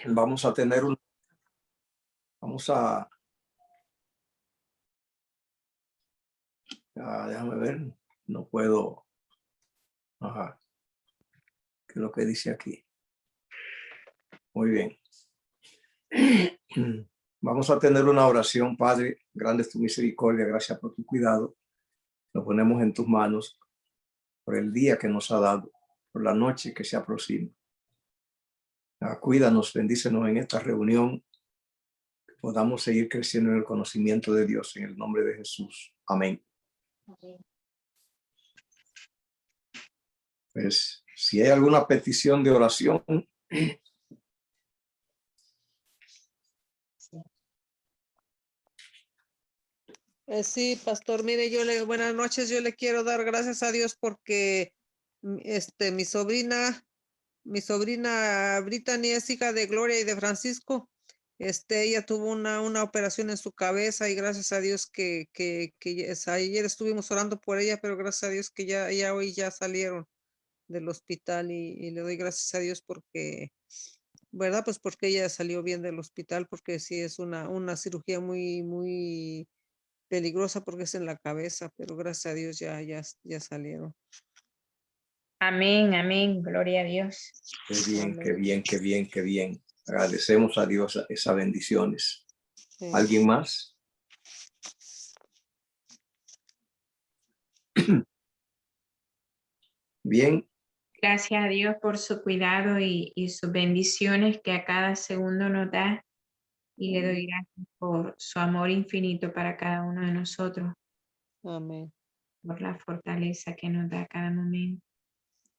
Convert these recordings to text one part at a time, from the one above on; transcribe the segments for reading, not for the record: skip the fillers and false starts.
vamos a tener un, vamos a déjame ver, no puedo, ajá, ¿qué es lo que dice aquí? Muy bien. Vamos a tener una oración. Padre, grande es tu misericordia, gracias por tu cuidado. Lo ponemos en tus manos por el día que nos ha dado, por la noche que se aproxima. Cuídanos, bendícenos en esta reunión, que podamos seguir creciendo en el conocimiento de Dios, en el nombre de Jesús. Amén. Pues, si hay alguna petición de oración, Sí, pastor, mire, buenas noches, yo le quiero dar gracias a Dios porque mi sobrina Brittany es hija de Gloria y de Francisco. Ella tuvo una operación en su cabeza y gracias a Dios que ayer estuvimos orando por ella, pero gracias a Dios que ya hoy ya salieron del hospital y le doy gracias a Dios porque, ¿verdad? Pues porque ella salió bien del hospital, porque sí es una cirugía muy peligrosa porque es en la cabeza, pero gracias a Dios ya salieron. Amén, amén, gloria a Dios. qué bien, Amén. qué bien, qué bien, qué bien. Agradecemos a Dios esas bendiciones. Sí. ¿Alguien más? Bien. Gracias a Dios por su cuidado y sus bendiciones que a cada segundo nos da. Y le doy gracias por su amor infinito para cada uno de nosotros, Amén. por la fortaleza que nos da a cada momento.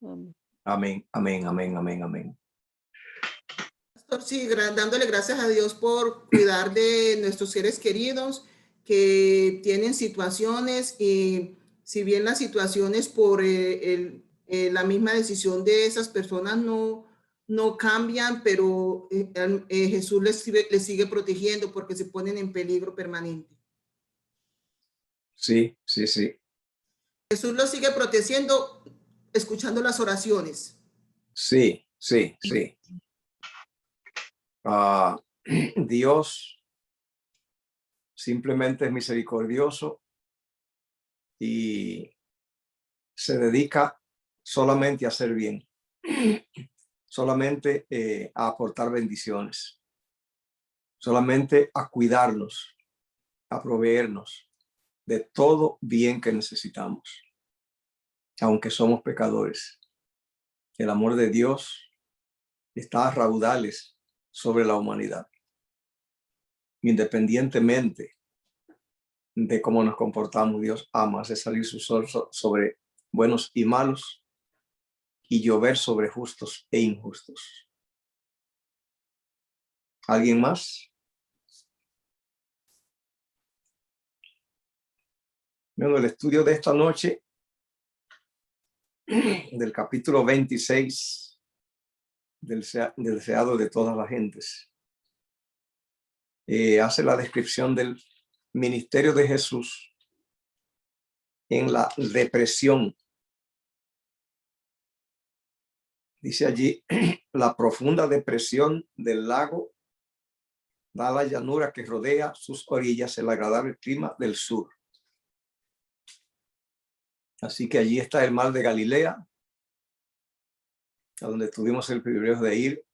Amén. Amén, amén, amén, amén, amén. Pastor, sí, dándole gracias a Dios por cuidar de nuestros seres queridos que tienen situaciones y si bien las situaciones por la misma decisión de esas personas no cambian, pero Jesús les sigue protegiendo porque se ponen en peligro permanente. Sí, sí, sí. Jesús los sigue protegiendo escuchando las oraciones. Sí, sí, sí. Dios simplemente es misericordioso y se dedica solamente a hacer bien, solamente a aportar bendiciones, solamente a cuidarnos, a proveernos de todo bien que necesitamos, aunque somos pecadores. El amor de Dios está a raudales sobre la humanidad, independientemente de cómo nos comportamos. Dios ama hacer salir su sol sobre buenos y malos y llover sobre justos e injustos. ¿Alguien más? Bueno, el estudio de esta noche del capítulo 26 del deseado de todas las gentes hace la descripción del ministerio de Jesús en la depresión. Dice allí, la profunda depresión del lago da la llanura que rodea sus orillas el agradable clima del sur. Así que allí está el mar de Galilea, a donde tuvimos el privilegio de ir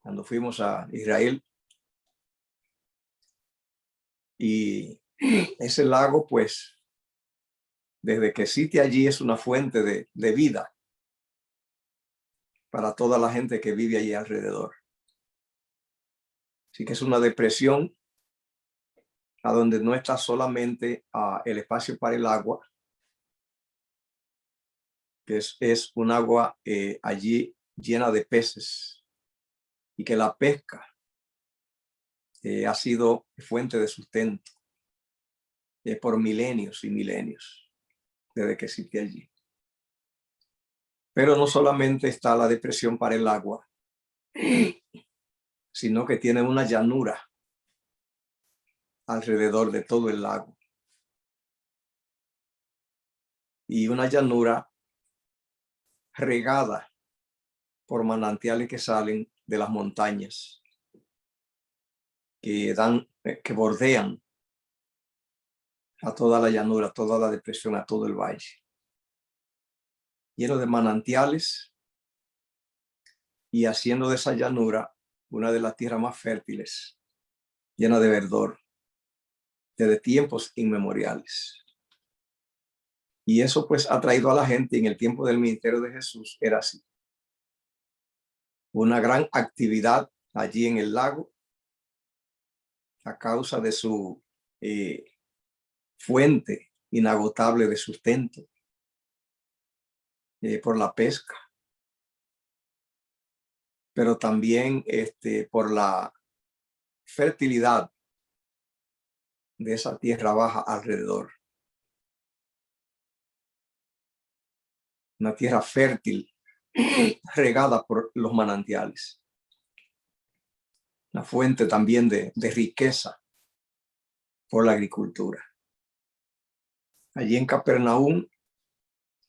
cuando fuimos a Israel. Y ese lago, pues, desde que existe allí es una fuente de vida para toda la gente que vive allí alrededor. Así que es una depresión a donde no está solamente el espacio para el agua, que es un agua allí llena de peces y que la pesca ha sido fuente de sustento por milenios y milenios desde que existe allí. Pero no solamente está la depresión para el agua, sino que tiene una llanura alrededor de todo el lago. Y una llanura regada por manantiales que salen de las montañas que bordean a toda la llanura, a toda la depresión, a todo el valle. Lleno de manantiales y haciendo de esa llanura una de las tierras más fértiles, llena de verdor, desde tiempos inmemoriales. Y eso pues ha traído a la gente, en el tiempo del ministerio de Jesús era así. Una gran actividad allí en el lago a causa de su fuente inagotable de sustento, por la pesca, pero también por la fertilidad de esa tierra baja alrededor. Una tierra fértil, regada por los manantiales. Una fuente también de riqueza por la agricultura. Allí en Capernaum,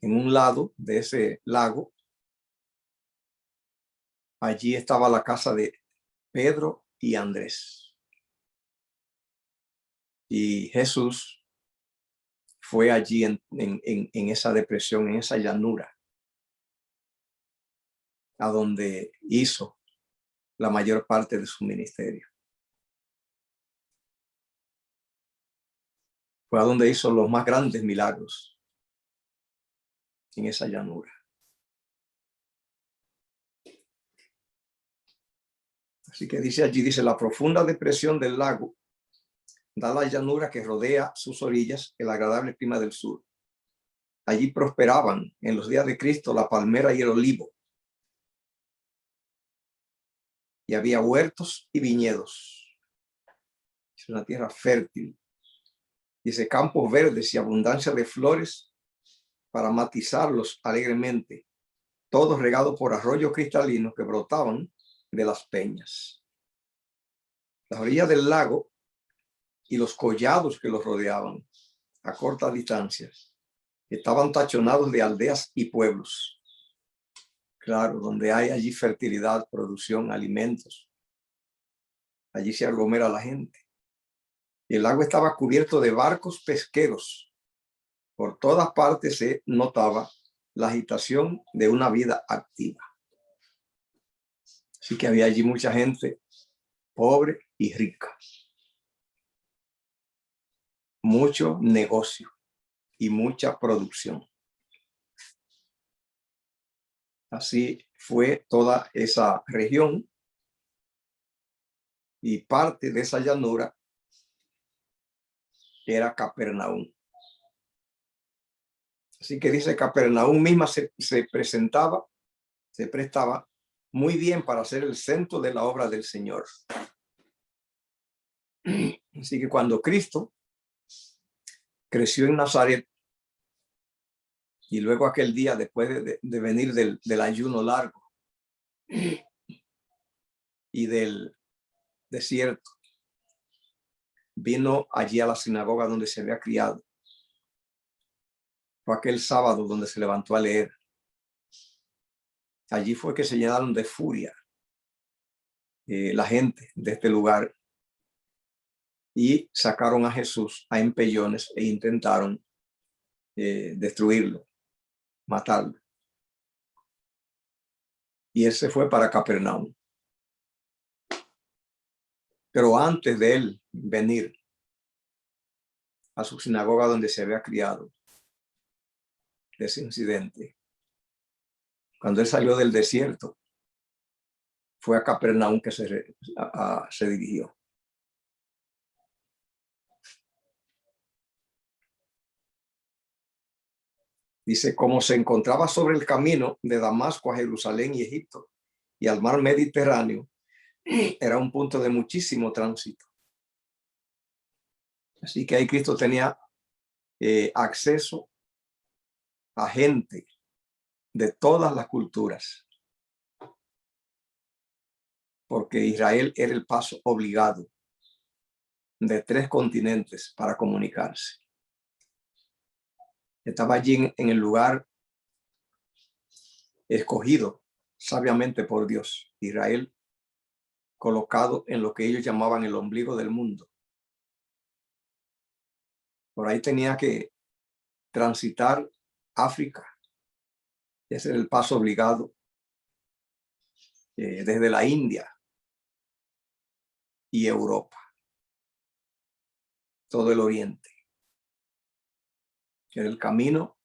en un lado de ese lago, allí estaba la casa de Pedro y Andrés. Y Jesús fue allí en esa depresión, en esa llanura, a donde hizo la mayor parte de su ministerio. Fue a donde hizo los más grandes milagros, en esa llanura. Así que dice allí, dice, la profunda depresión del lago da la llanura que rodea sus orillas el agradable clima del sur. Allí prosperaban en los días de Cristo la palmera y el olivo. Y había huertos y viñedos. Es una tierra fértil. Dice, campos verdes y abundancia de flores para matizarlos alegremente. Todos regados por arroyos cristalinos que brotaban de las peñas. Las orillas del lago y los collados que los rodeaban a cortas distancias estaban tachonados de aldeas y pueblos. Claro, donde hay allí fertilidad, producción, alimentos. Allí se aglomera la gente. Y el lago estaba cubierto de barcos pesqueros. Por todas partes se notaba la agitación de una vida activa. Así que había allí mucha gente pobre y rica. Mucho negocio y mucha producción. Así fue toda esa región y parte de esa llanura era Capernaum. Así que dice, Capernaum misma se prestaba muy bien para ser el centro de la obra del Señor. Así que cuando Cristo creció en Nazaret y luego aquel día después de venir del ayuno largo y del desierto, vino allí a la sinagoga donde se había criado. Fue aquel sábado donde se levantó a leer. Allí fue que se llenaron de furia la gente de este lugar y sacaron a Jesús a empellones e intentaron destruirlo, matarlo. Y él se fue para Capernaum. Pero antes de él venir a su sinagoga donde se había criado, de ese incidente, cuando él salió del desierto, fue a Capernaum que se dirigió. Dice, como se encontraba sobre el camino de Damasco a Jerusalén y Egipto y al mar Mediterráneo, era un punto de muchísimo tránsito. Así que ahí Cristo tenía acceso a gente de todas las culturas, porque Israel era el paso obligado de 3 continentes para comunicarse. Estaba allí en el lugar escogido sabiamente por Dios. Israel colocado en lo que ellos llamaban el ombligo del mundo. Por ahí tenía que transitar África. Ese era el paso obligado desde la India y Europa, todo el Oriente. Era el camino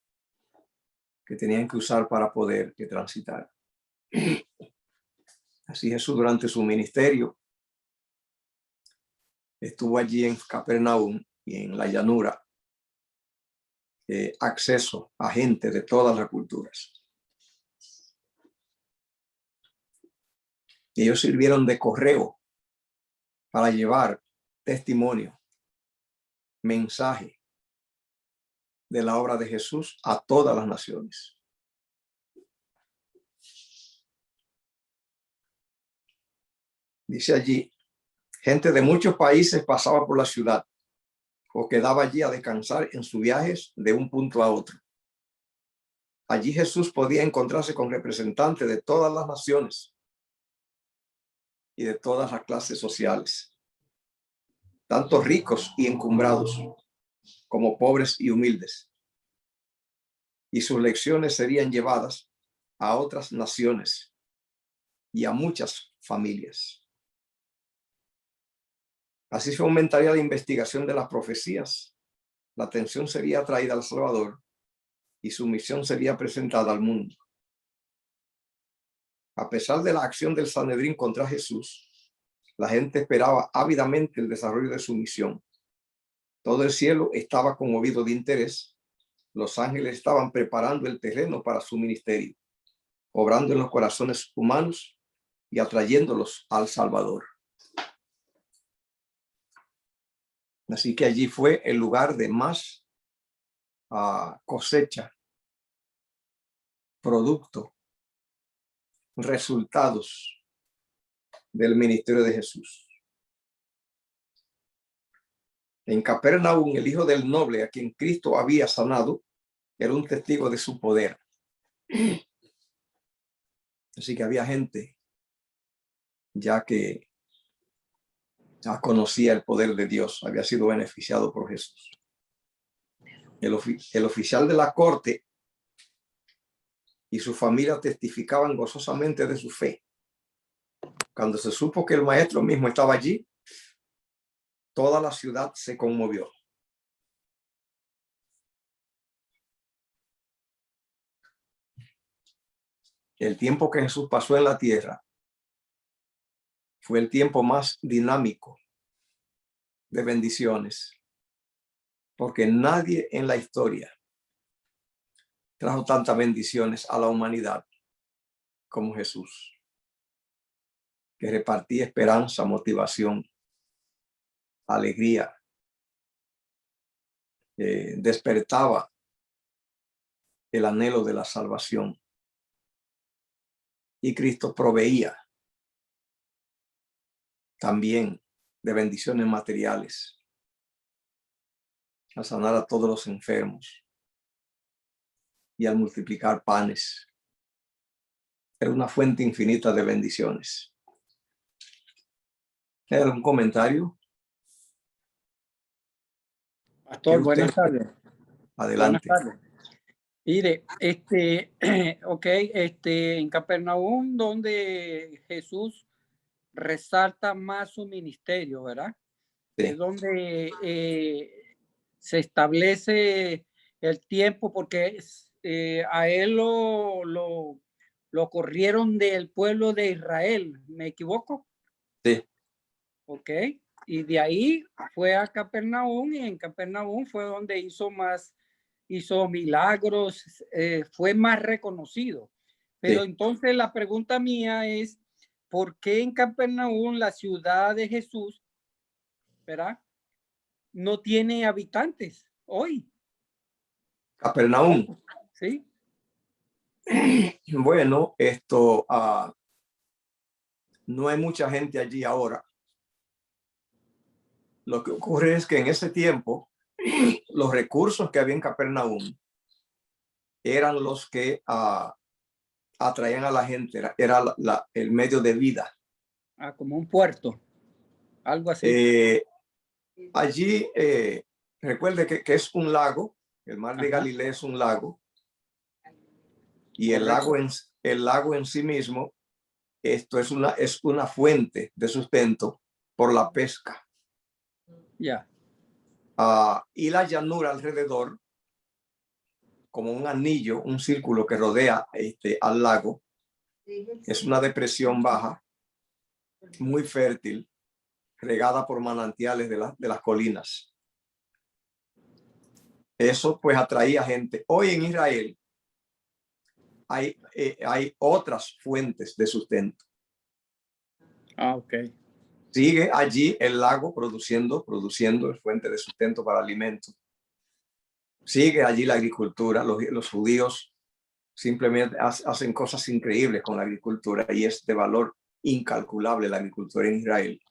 que tenían que usar para poder transitar. Así Jesús durante su ministerio estuvo allí en Capernaum y en la llanura, acceso a gente de todas las culturas. Y ellos sirvieron de correo para llevar testimonio, mensaje de la obra de Jesús a todas las naciones. Dice allí, gente de muchos países pasaba por la ciudad o quedaba allí a descansar en sus viajes de un punto a otro. Allí Jesús podía encontrarse con representantes de todas las naciones y de todas las clases sociales, tanto ricos y encumbrados como pobres y humildes. Y sus lecciones serían llevadas a otras naciones y a muchas familias. Así se aumentaría la investigación de las profecías. La atención sería atraída al Salvador y su misión sería presentada al mundo. A pesar de la acción del Sanedrín contra Jesús, la gente esperaba ávidamente el desarrollo de su misión. Todo el cielo estaba conmovido de interés. Los ángeles estaban preparando el terreno para su ministerio, obrando en los corazones humanos y atrayéndolos al Salvador. Así que allí fue el lugar de más cosecha, producto, resultados del ministerio de Jesús. En Capernaum, el hijo del noble a quien Cristo había sanado era un testigo de su poder. Así que había gente ya que ya conocía el poder de Dios, había sido beneficiado por Jesús. El oficial de la corte y su familia testificaban gozosamente de su fe. Cuando se supo que el maestro mismo estaba allí, toda la ciudad se conmovió. El tiempo que Jesús pasó en la tierra fue el tiempo más dinámico de bendiciones, porque nadie en la historia trajo tantas bendiciones a la humanidad como Jesús, que repartía esperanza, motivación, alegría, despertaba el anhelo de la salvación. Y Cristo proveía también de bendiciones materiales, a sanar a todos los enfermos y al multiplicar panes. Era una fuente infinita de bendiciones. ¿Hay algún comentario? Pastor, buenas tardes. Adelante. Buenas tardes. Mire, en Capernaum, donde Jesús resalta más su ministerio, ¿verdad? Sí. Es donde se establece el tiempo, porque a él lo corrieron del pueblo de Israel, ¿me equivoco? Sí. Ok, y de ahí fue a Capernaum, y en Capernaum fue donde hizo milagros, fue más reconocido. Pero Sí. entonces la pregunta mía es, ¿por qué en Capernaum, la ciudad de Jesús, ¿verdad?, no tiene habitantes hoy? Capernaum. Sí. Bueno, esto no hay mucha gente allí ahora. Lo que ocurre es que en ese tiempo los recursos que había en Capernaum eran los que atraían a la gente, era el medio de vida. como un puerto, algo así. Allí, recuerde que es un lago, el mar de Ajá. Galilea es un lago, y Correcto. el lago en sí mismo, esto es una fuente de sustento por la pesca. Ya. Y la llanura alrededor, como un anillo, un círculo que rodea al lago, es una depresión baja, muy fértil, regada por manantiales de las colinas. Eso pues atraía gente. Hoy en Israel hay otras fuentes de sustento. Ok. Sigue allí el lago produciendo fuente de sustento para alimentos. Sigue allí la agricultura. Los judíos simplemente hacen cosas increíbles con la agricultura y es de valor incalculable la agricultura en Israel.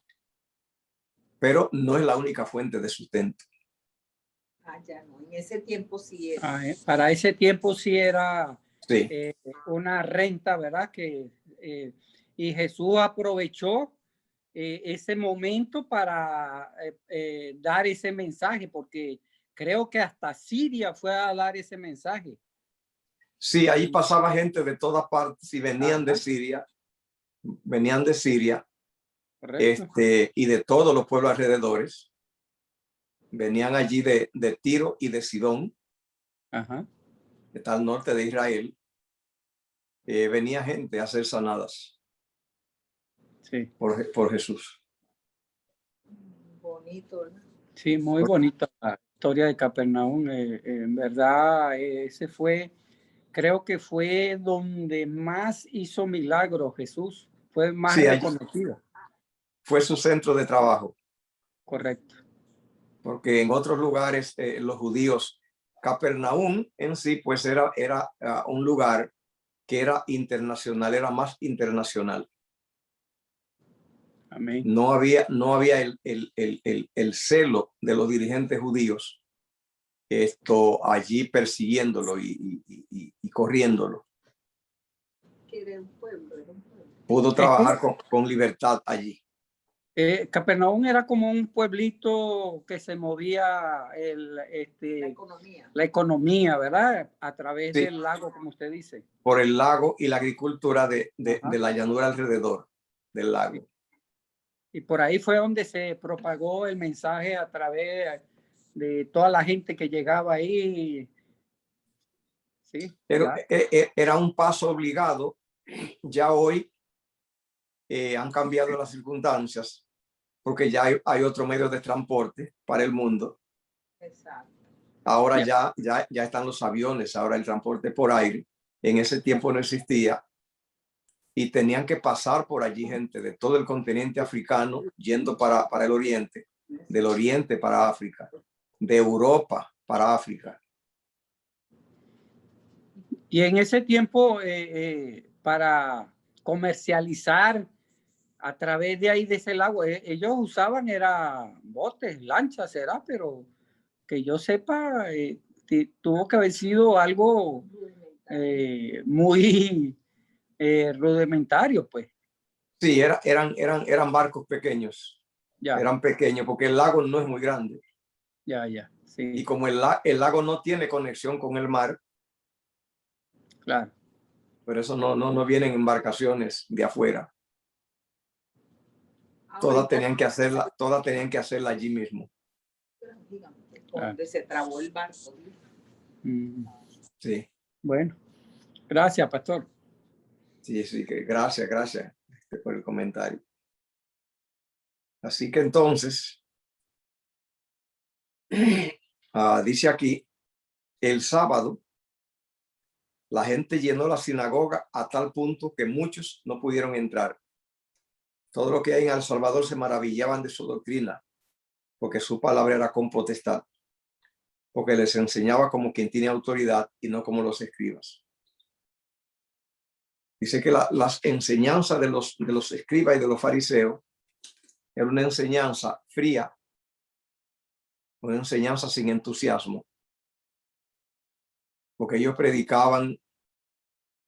Pero no es la única fuente de sustento. Ya no, en ese tiempo sí era. Para ese tiempo sí era Sí. Una renta, ¿verdad? Y Jesús aprovechó ese momento para dar ese mensaje, porque creo que hasta Siria fue a dar ese mensaje. Sí, ahí pasaba gente de todas partes y venían de Siria, Correcto. y de todos los pueblos alrededores. Venían allí de Tiro y de Sidón, Ajá. que está al norte de Israel. Venía gente a ser sanadas Sí. por Jesús. Bonito, ¿no? Sí, muy bonita la historia de Capernaum. En verdad, creo que fue donde más hizo milagros Jesús. Fue más Sí, reconocido. fue su centro de trabajo. Correcto. Porque en otros lugares los judíos, Capernaum en sí, pues era un lugar que era internacional, era más internacional. Amén. No había el celo de los dirigentes judíos allí persiguiéndolo y corriéndolo. Era un pueblo, era un pueblo. Pudo trabajar con libertad allí. Capernaum era como un pueblito que se movía la economía, ¿verdad? A través Sí, del lago, como usted dice. por el lago y la agricultura de la llanura alrededor del lago. Y por ahí fue donde se propagó el mensaje a través de toda la gente que llegaba ahí. Sí, Pero era un paso obligado. Ya hoy han cambiado las circunstancias porque ya hay otro medio de transporte para el mundo. Exacto. Ahora ya están los aviones, ahora el transporte por aire. En ese tiempo no existía y tenían que pasar por allí gente de todo el continente africano yendo para el oriente, del oriente para África, de Europa para África. Y en ese tiempo, para comercializar a través de ahí de ese lago, ellos usaban botes, lanchas, será, pero que yo sepa, tuvo que haber sido algo muy rudimentario, pues. Sí, eran barcos pequeños. Ya. Eran pequeños porque el lago no es muy grande. Ya, sí. Y como el lago no tiene conexión con el mar, claro. por eso no vienen embarcaciones de afuera. Todas tenían que hacerla allí mismo. Donde se trabó el barco. Sí. Bueno, gracias, pastor. Sí, que gracias por el comentario. Así que entonces, dice aquí, el sábado, la gente llenó la sinagoga a tal punto que muchos no pudieron entrar. Todo lo que hay en El Salvador se maravillaban de su doctrina, porque su palabra era con potestad, porque les enseñaba como quien tiene autoridad y no como los escribas. Dice que las enseñanzas de los escribas y de los fariseos era una enseñanza fría, una enseñanza sin entusiasmo, porque ellos predicaban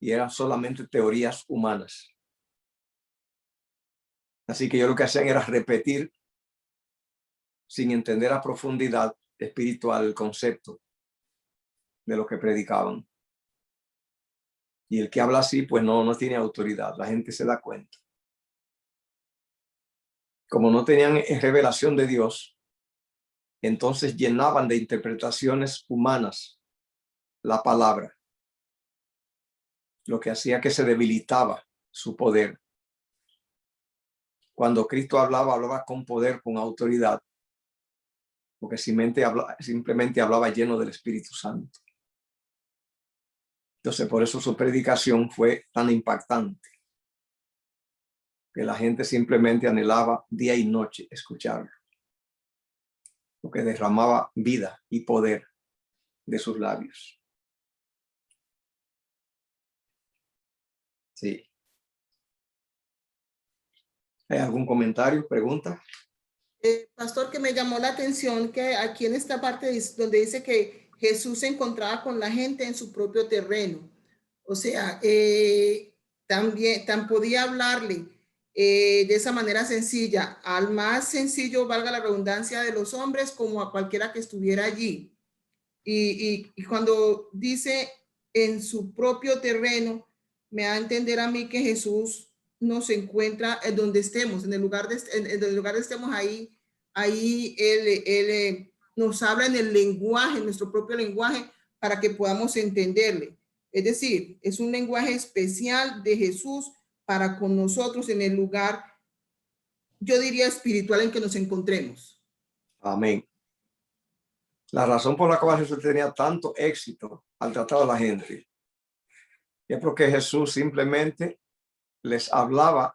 y eran solamente teorías humanas. Así que yo lo que hacían era repetir sin entender a profundidad espiritual el concepto de lo que predicaban. Y el que habla así, pues no tiene autoridad. La gente se da cuenta. Como no tenían revelación de Dios, entonces llenaban de interpretaciones humanas la palabra, lo que hacía que se debilitaba su poder. Cuando Cristo hablaba con poder, con autoridad, porque simplemente hablaba lleno del Espíritu Santo. Entonces, por eso su predicación fue tan impactante, que la gente simplemente anhelaba día y noche escucharlo, porque derramaba vida y poder de sus labios. Sí. ¿Hay algún comentario, pregunta? Pastor, que me llamó la atención que aquí en esta parte donde dice que Jesús se encontraba con la gente en su propio terreno. O sea, también podía hablarle de esa manera sencilla, al más sencillo, valga la redundancia, de los hombres, como a cualquiera que estuviera allí. Y cuando dice en su propio terreno, me da a entender a mí que Jesús nos encuentra en donde estemos, en el lugar de estemos, ahí él nos habla en el lenguaje, en nuestro propio lenguaje, para que podamos entenderle. Es decir, es un lenguaje especial de Jesús para con nosotros en el lugar, yo diría, espiritual en que nos encontremos. Amén. La razón por la cual Jesús tenía tanto éxito al tratar a la gente es porque Jesús simplemente les hablaba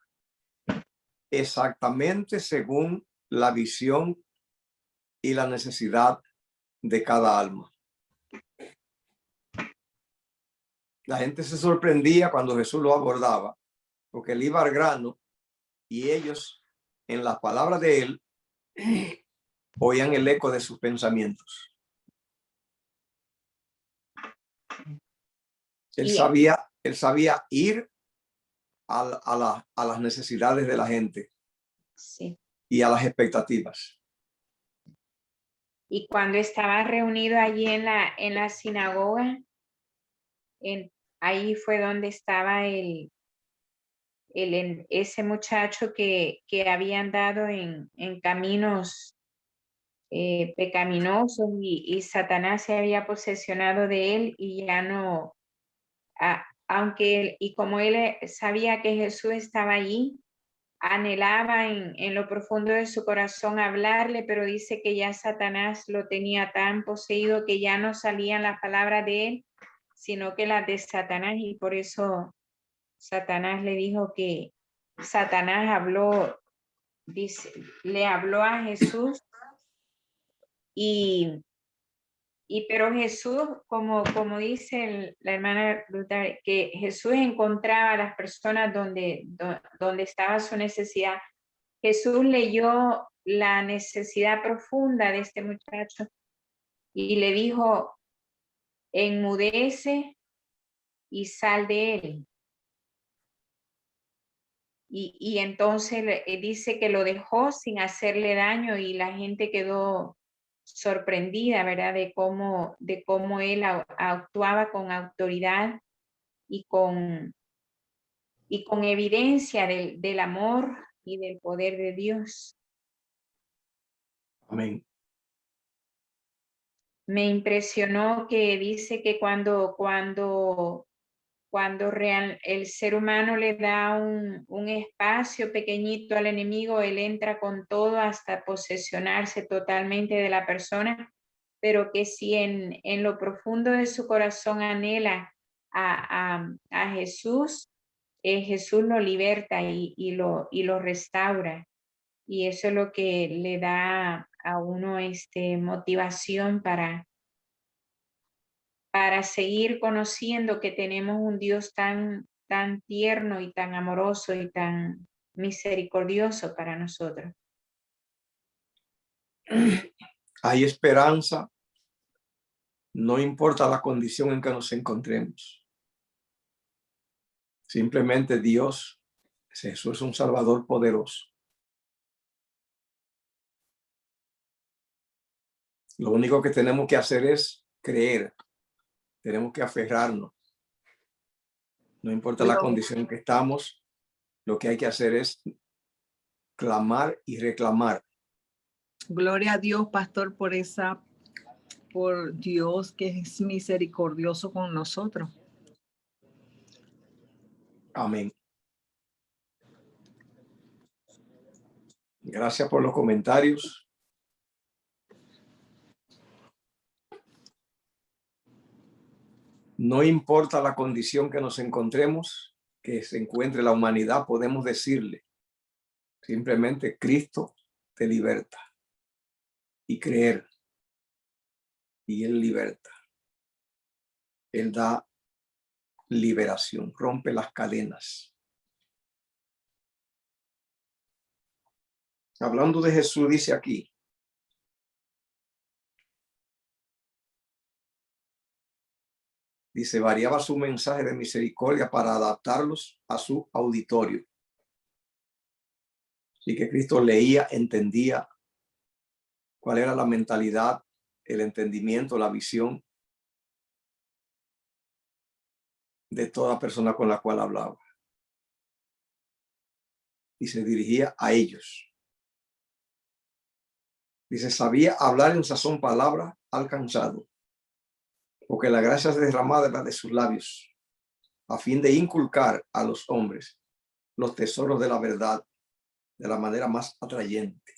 exactamente según la visión y la necesidad de cada alma. La gente se sorprendía cuando Jesús lo abordaba, porque él iba al grano y ellos, en las palabras de él, oían el eco de sus pensamientos. Él sabía ir a las necesidades de la gente. Sí. Y a las expectativas. Y cuando estaba reunido allí en la sinagoga, ahí fue donde estaba ese muchacho que habían dado en caminos pecaminosos y Satanás se había posesionado de él y ya no, aunque como él sabía que Jesús estaba allí, anhelaba en lo profundo de su corazón hablarle, pero dice que ya Satanás lo tenía tan poseído que ya no salían las palabras de él, sino que las de Satanás, y por eso Satanás le dijo que Satanás habló, dice, le habló a Jesús pero Jesús, como dice la hermana Ruta, que Jesús encontraba a las personas donde estaba su necesidad. Jesús leyó la necesidad profunda de este muchacho y le dijo, enmudece y sal de él. Y entonces dice que lo dejó sin hacerle daño y la gente quedó sorprendida, ¿verdad? De cómo él actuaba con autoridad y con evidencia del amor y del poder de Dios. Amén. Me impresionó que dice que cuando el ser humano le da un espacio pequeñito al enemigo, él entra con todo hasta posesionarse totalmente de la persona, pero que si en lo profundo de su corazón anhela a Jesús, Jesús lo liberta y lo restaura. Y eso es lo que le da a uno motivación para seguir conociendo que tenemos un Dios tan tierno y tan amoroso y tan misericordioso para nosotros. Hay esperanza, no importa la condición en que nos encontremos. Simplemente Dios, Jesús es un Salvador poderoso. Lo único que tenemos que hacer es creer. Tenemos que aferrarnos. No importa la condición en que estamos, lo que hay que hacer es clamar y reclamar. Gloria a Dios, pastor, por Dios que es misericordioso con nosotros. Amén. Gracias por los comentarios. No importa la condición que nos encontremos, que se encuentre la humanidad, podemos decirle simplemente Cristo te liberta y creer. Y Él liberta. Él da liberación, rompe las cadenas. Hablando de Jesús, dice aquí, dice, variaba su mensaje de misericordia para adaptarlos a su auditorio. Así que Cristo leía, entendía cuál era la mentalidad, el entendimiento, la visión de toda persona con la cual hablaba. Y se dirigía a ellos. Dice, sabía hablar en sazón palabra alcanzado, porque la gracia se derramaba de sus labios, a fin de inculcar a los hombres los tesoros de la verdad de la manera más atrayente.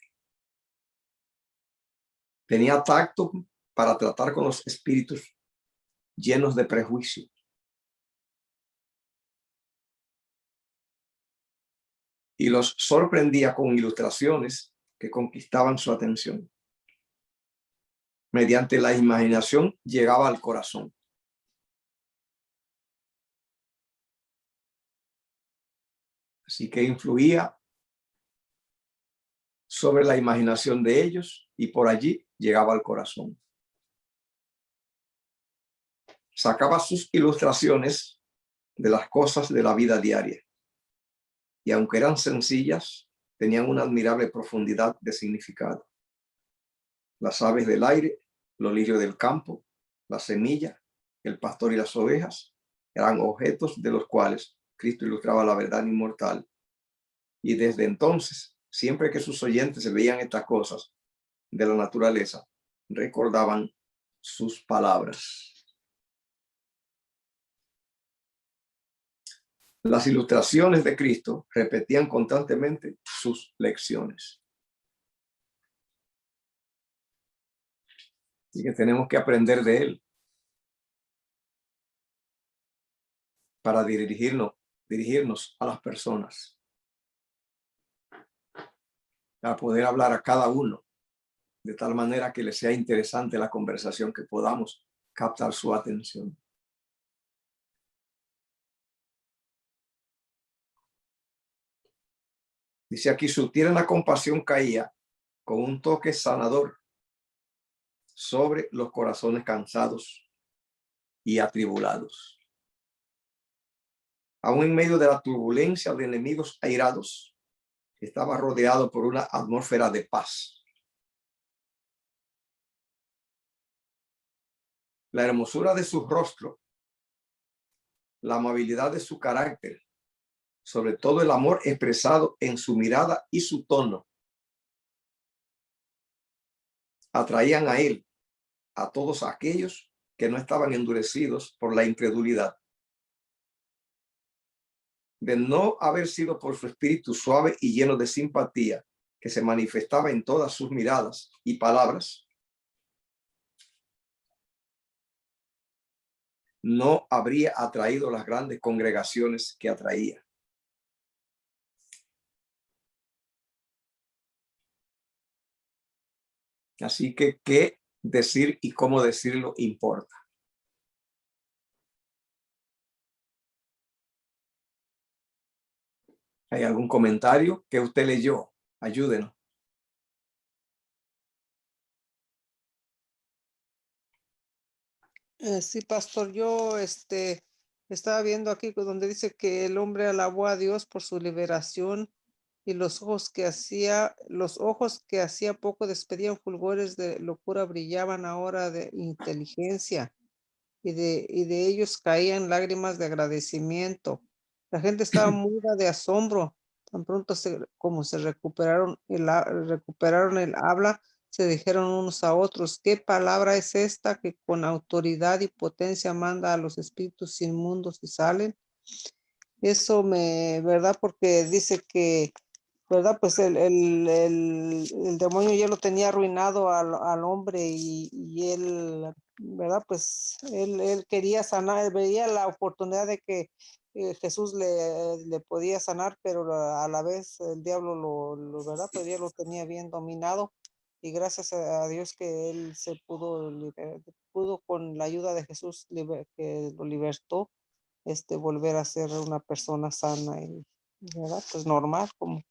Tenía tacto para tratar con los espíritus llenos de prejuicio. Y los sorprendía con ilustraciones que conquistaban su atención. Mediante la imaginación llegaba al corazón. Así que influía sobre la imaginación de ellos y por allí llegaba al corazón. Sacaba sus ilustraciones de las cosas de la vida diaria. Y aunque eran sencillas, tenían una admirable profundidad de significado. Las aves del aire, los lirios del campo, la semilla, el pastor y las ovejas eran objetos de los cuales Cristo ilustraba la verdad inmortal. Y desde entonces, siempre que sus oyentes veían estas cosas de la naturaleza, recordaban sus palabras. Las ilustraciones de Cristo repetían constantemente sus lecciones. Y que tenemos que aprender de él para dirigirnos a las personas, para poder hablar a cada uno de tal manera que les sea interesante la conversación, que podamos captar su atención. Dice aquí, su tierna compasión caía con un toque sanador sobre los corazones cansados y atribulados. Aún en medio de la turbulencia de enemigos airados, estaba rodeado por una atmósfera de paz. La hermosura de su rostro, la amabilidad de su carácter, sobre todo el amor expresado en su mirada y su tono, atraían a él a todos aquellos que no estaban endurecidos por la incredulidad. De no haber sido por su espíritu suave y lleno de simpatía que se manifestaba en todas sus miradas y palabras, no habría atraído las grandes congregaciones que atraía. Así que qué decir y cómo decirlo importa. ¿Hay algún comentario que usted leyó? Ayúdenos. Sí, pastor, yo estaba viendo aquí donde dice que el hombre alabó a Dios por su liberación y los ojos que hacía poco despedían fulgores de locura brillaban ahora de inteligencia y de ellos caían lágrimas de agradecimiento. La gente estaba muda de asombro. Tan pronto como se recuperaron el habla, se dijeron unos a otros, ¿qué palabra es esta que con autoridad y potencia manda a los espíritus inmundos y salen? Eso ¿verdad? Porque dice que, ¿verdad? Pues el demonio ya lo tenía arruinado al hombre y él, ¿verdad? Pues él quería sanar, él veía la oportunidad de que Jesús le podía sanar, pero a la vez el diablo ¿verdad? Pues ya lo tenía bien dominado y gracias a Dios que él se pudo con la ayuda de Jesús que lo libertó, volver a ser una persona sana y, ¿verdad? Pues normal, como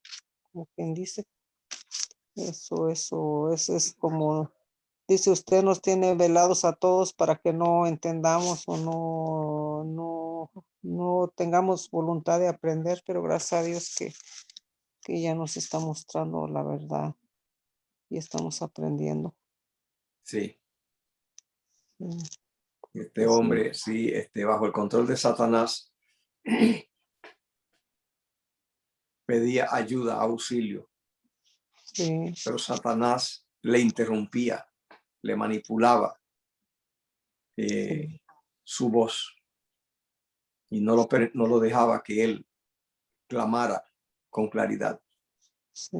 quien dice. Eso es como, dice usted, nos tiene velados a todos para que no entendamos o no tengamos voluntad de aprender, pero gracias a Dios que ya nos está mostrando la verdad y estamos aprendiendo. Sí, Sí, este así hombre, sí, bajo el control de Satanás, pedía ayuda, auxilio, sí, pero Satanás le interrumpía, le manipulaba sí, su voz y no lo dejaba que él clamara con claridad. sí,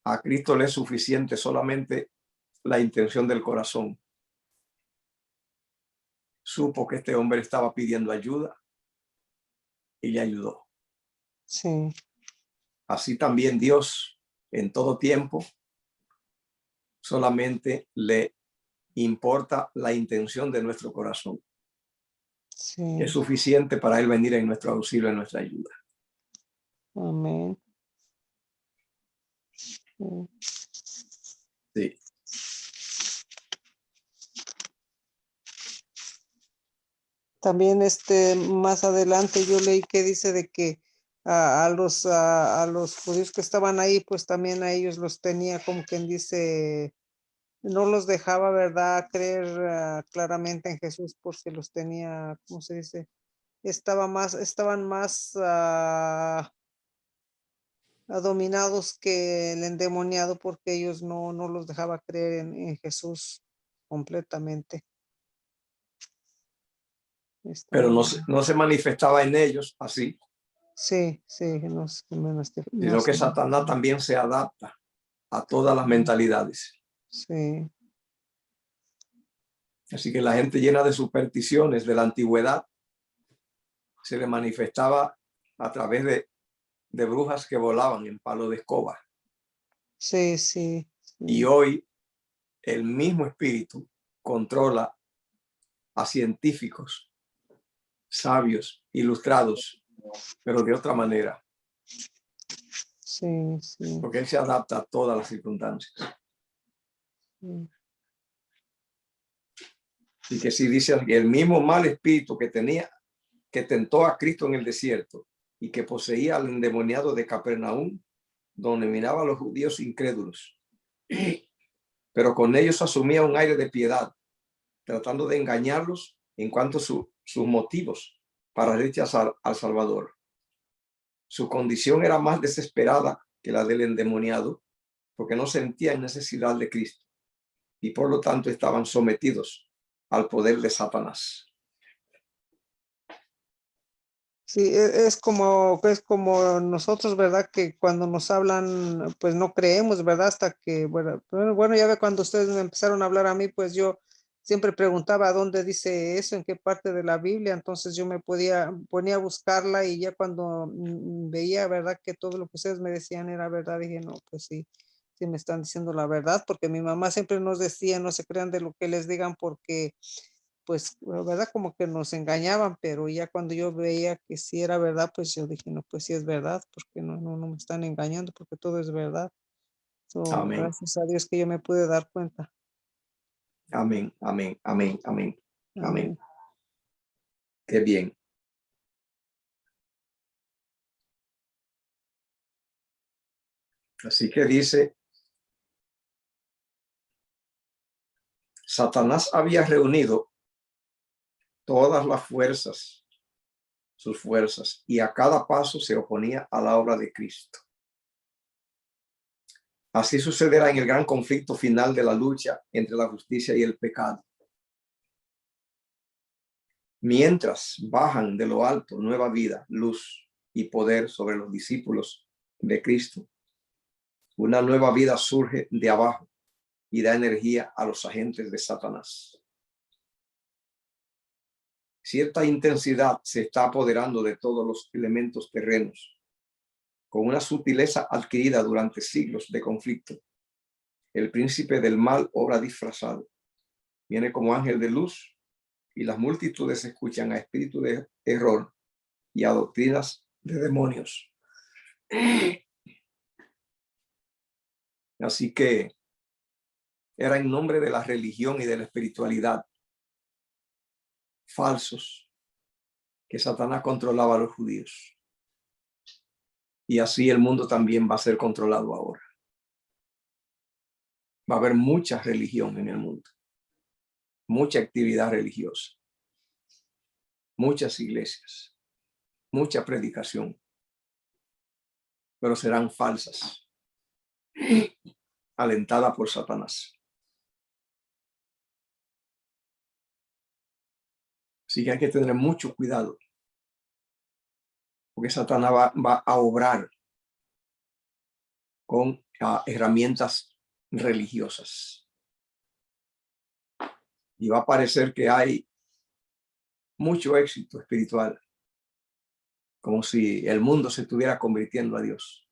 A Cristo le es suficiente solamente la intención del corazón. Supo que este hombre estaba pidiendo ayuda y le ayudó. sí, Así también Dios en todo tiempo solamente le importa la intención de nuestro corazón. sí. Es suficiente para él venir en nuestro auxilio, en nuestra ayuda. Amén. Sí. También más adelante yo leí que dice de que a los judíos que estaban ahí, pues también a ellos los tenía como quien dice, no los dejaba, ¿verdad?, creer claramente en Jesús porque los tenía, ¿cómo se dice? Estaban más dominados que el endemoniado porque ellos no los dejaba creer en Jesús completamente. Pero Estaban, no se manifestaba en ellos así, sí, sino que Satanás también se adapta a todas las mentalidades. sí, Así que la gente llena de supersticiones de la antigüedad se le manifestaba a través de brujas que volaban en palo de escoba. sí, sí, Y hoy el mismo espíritu controla a científicos, sabios, ilustrados, pero de otra manera, sí, sí, porque él se adapta a todas las circunstancias. sí, Y que si dice que el mismo mal espíritu que tentó a Cristo en el desierto y que poseía al endemoniado de Capernaum, donde miraba a los judíos incrédulos, pero con ellos asumía un aire de piedad, tratando de engañarlos en cuanto a sus motivos para rechazar al Salvador. Su condición era más desesperada que la del endemoniado, porque no sentían necesidad de Cristo y por lo tanto estaban sometidos al poder de Satanás. sí, es como nosotros, ¿verdad? Que cuando nos hablan, pues no creemos, ¿verdad? Hasta que, bueno, ya ve cuando ustedes me empezaron a hablar a mí, pues yo siempre preguntaba dónde dice eso, en qué parte de la Biblia, entonces yo ponía a buscarla y ya cuando veía, ¿verdad? Que todo lo que ustedes me decían era verdad, dije, no, pues sí, sí me están diciendo la verdad, porque mi mamá siempre nos decía, no se crean de lo que les digan, porque pues, ¿verdad? Como que nos engañaban, pero ya cuando yo veía que sí era verdad, pues yo dije, no, pues sí es verdad, porque no me están engañando, porque todo es verdad. So, Amén, gracias a Dios que yo me pude dar cuenta. amén, amén, amén, amén, amén. Amén. Qué bien. Así que dice, Satanás había reunido todas las fuerzas, sus fuerzas, y a cada paso se oponía a la obra de Cristo. Así sucederá en el gran conflicto final de la lucha entre la justicia y el pecado. Mientras bajan de lo alto nueva vida, luz y poder sobre los discípulos de Cristo, una nueva vida surge de abajo y da energía a los agentes de Satanás. Cierta intensidad se está apoderando de todos los elementos terrenos, con una sutileza adquirida durante siglos de conflicto. El príncipe del mal obra disfrazado. Viene como ángel de luz y las multitudes escuchan a espíritus de error y a doctrinas de demonios. Así que era en nombre de la religión y de la espiritualidad falsos que Satanás controlaba a los judíos. Y así el mundo también va a ser controlado ahora. Va a haber mucha religión en el mundo, mucha actividad religiosa, muchas iglesias, mucha predicación, pero serán falsas, alentadas por Satanás. Así que hay que tener mucho cuidado, porque Satanás va a obrar con herramientas religiosas. Y va a parecer que hay mucho éxito espiritual, como si el mundo se estuviera convirtiendo a Dios.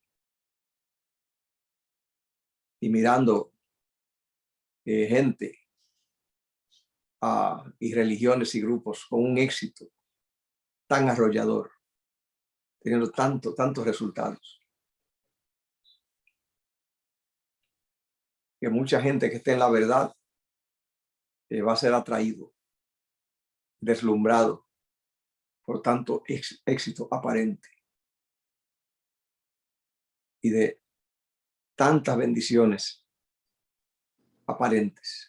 Y mirando gente y religiones y grupos con un éxito tan arrollador, teniendo tantos resultados. Que mucha gente que esté en la verdad va a ser atraído, deslumbrado por tanto éxito aparente y de tantas bendiciones aparentes.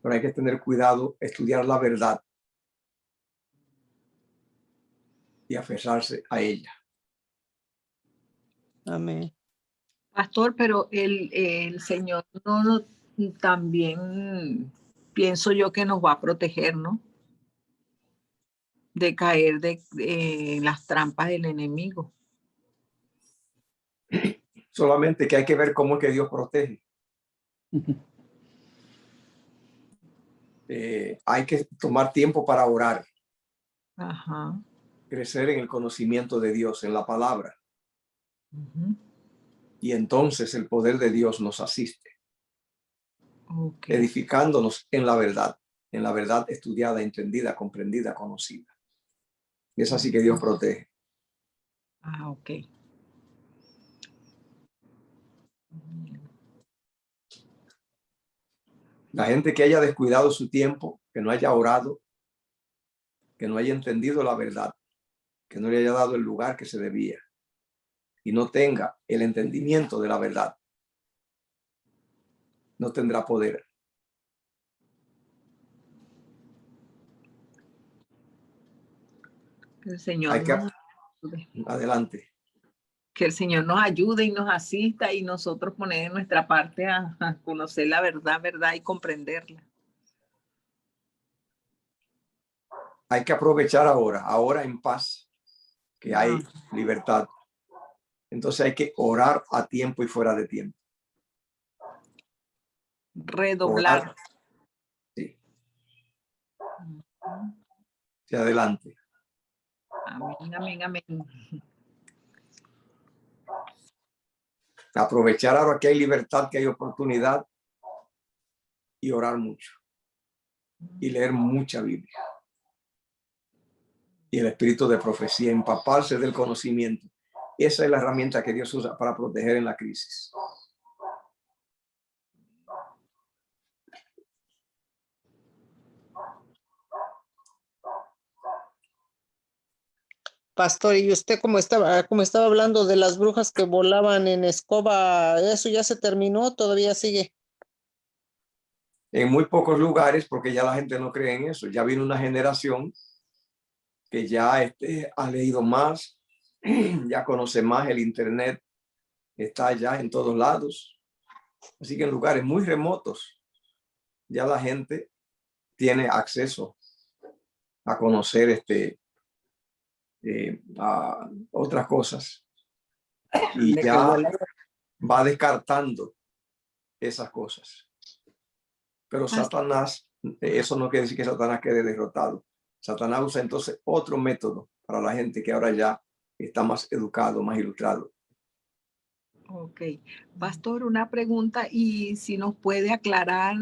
Pero hay que tener cuidado, estudiar la verdad y aferrarse a ella. Amén. Pastor, pero el Señor no también pienso yo que nos va a proteger, ¿no? De caer de las trampas del enemigo. Solamente que hay que ver cómo es que Dios protege. Hay que tomar tiempo para orar. Ajá. Crecer en el conocimiento de Dios, en la palabra. Uh-huh. Y entonces el poder de Dios nos asiste. Okay. Edificándonos en la verdad estudiada, entendida, comprendida, conocida. Y es así que Dios protege. Ah, ok. La gente que haya descuidado su tiempo, que no haya orado, que no haya entendido la verdad, que no le haya dado el lugar que se debía y no tenga el entendimiento de la verdad, no tendrá poder. Que el Señor Hay que nos ayude. adelante. Que el Señor nos ayude y nos asista y nosotros poner en nuestra parte a conocer la verdad y comprenderla. Hay que aprovechar ahora en paz, que hay libertad. Entonces hay que orar a tiempo y fuera de tiempo. Redoblar. Orar. Sí. Sí, adelante. Amén, amén, amén. Aprovechar ahora que hay libertad, que hay oportunidad y orar mucho. Y leer mucha Biblia. Y el espíritu de profecía, empaparse del conocimiento. Esa es la herramienta que Dios usa para proteger en la crisis. pastor, y usted como estaba hablando de las brujas que volaban en escoba, ¿eso ya se terminó? ¿Todavía sigue? En muy pocos lugares, porque ya la gente no cree en eso. Ya vino una generación que ya ha leído más, ya conoce más el internet, está ya en todos lados. Así que en lugares muy remotos ya la gente tiene acceso a conocer a otras cosas y De que ya vuela. va descartando esas cosas. Pero Satanás, eso no quiere decir que Satanás quede derrotado. Satanás usa entonces otro método para la gente que ahora ya está más educado, más ilustrado. Ok. Pastor, una pregunta y si nos puede aclarar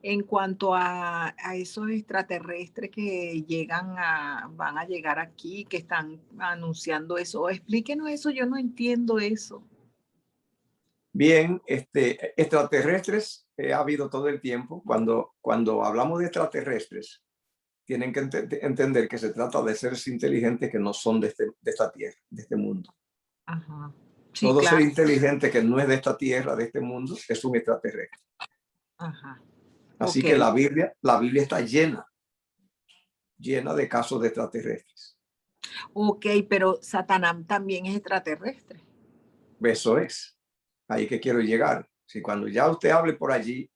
en cuanto a esos extraterrestres que van a llegar aquí, que están anunciando eso. Explíquenos eso, yo no entiendo eso. Bien, extraterrestres ha habido todo el tiempo. Cuando hablamos de extraterrestres, tienen que entender que se trata de seres inteligentes que no son de esta tierra, de este mundo. Ajá. Sí, Todo claro. ser inteligente que no es de esta tierra, de este mundo, es un extraterrestre. Ajá. Así Ok. que la Biblia está llena de casos de extraterrestres. Ok, pero Satanás también es extraterrestre. Eso es. Ahí que quiero llegar. Si cuando ya usted hable por allí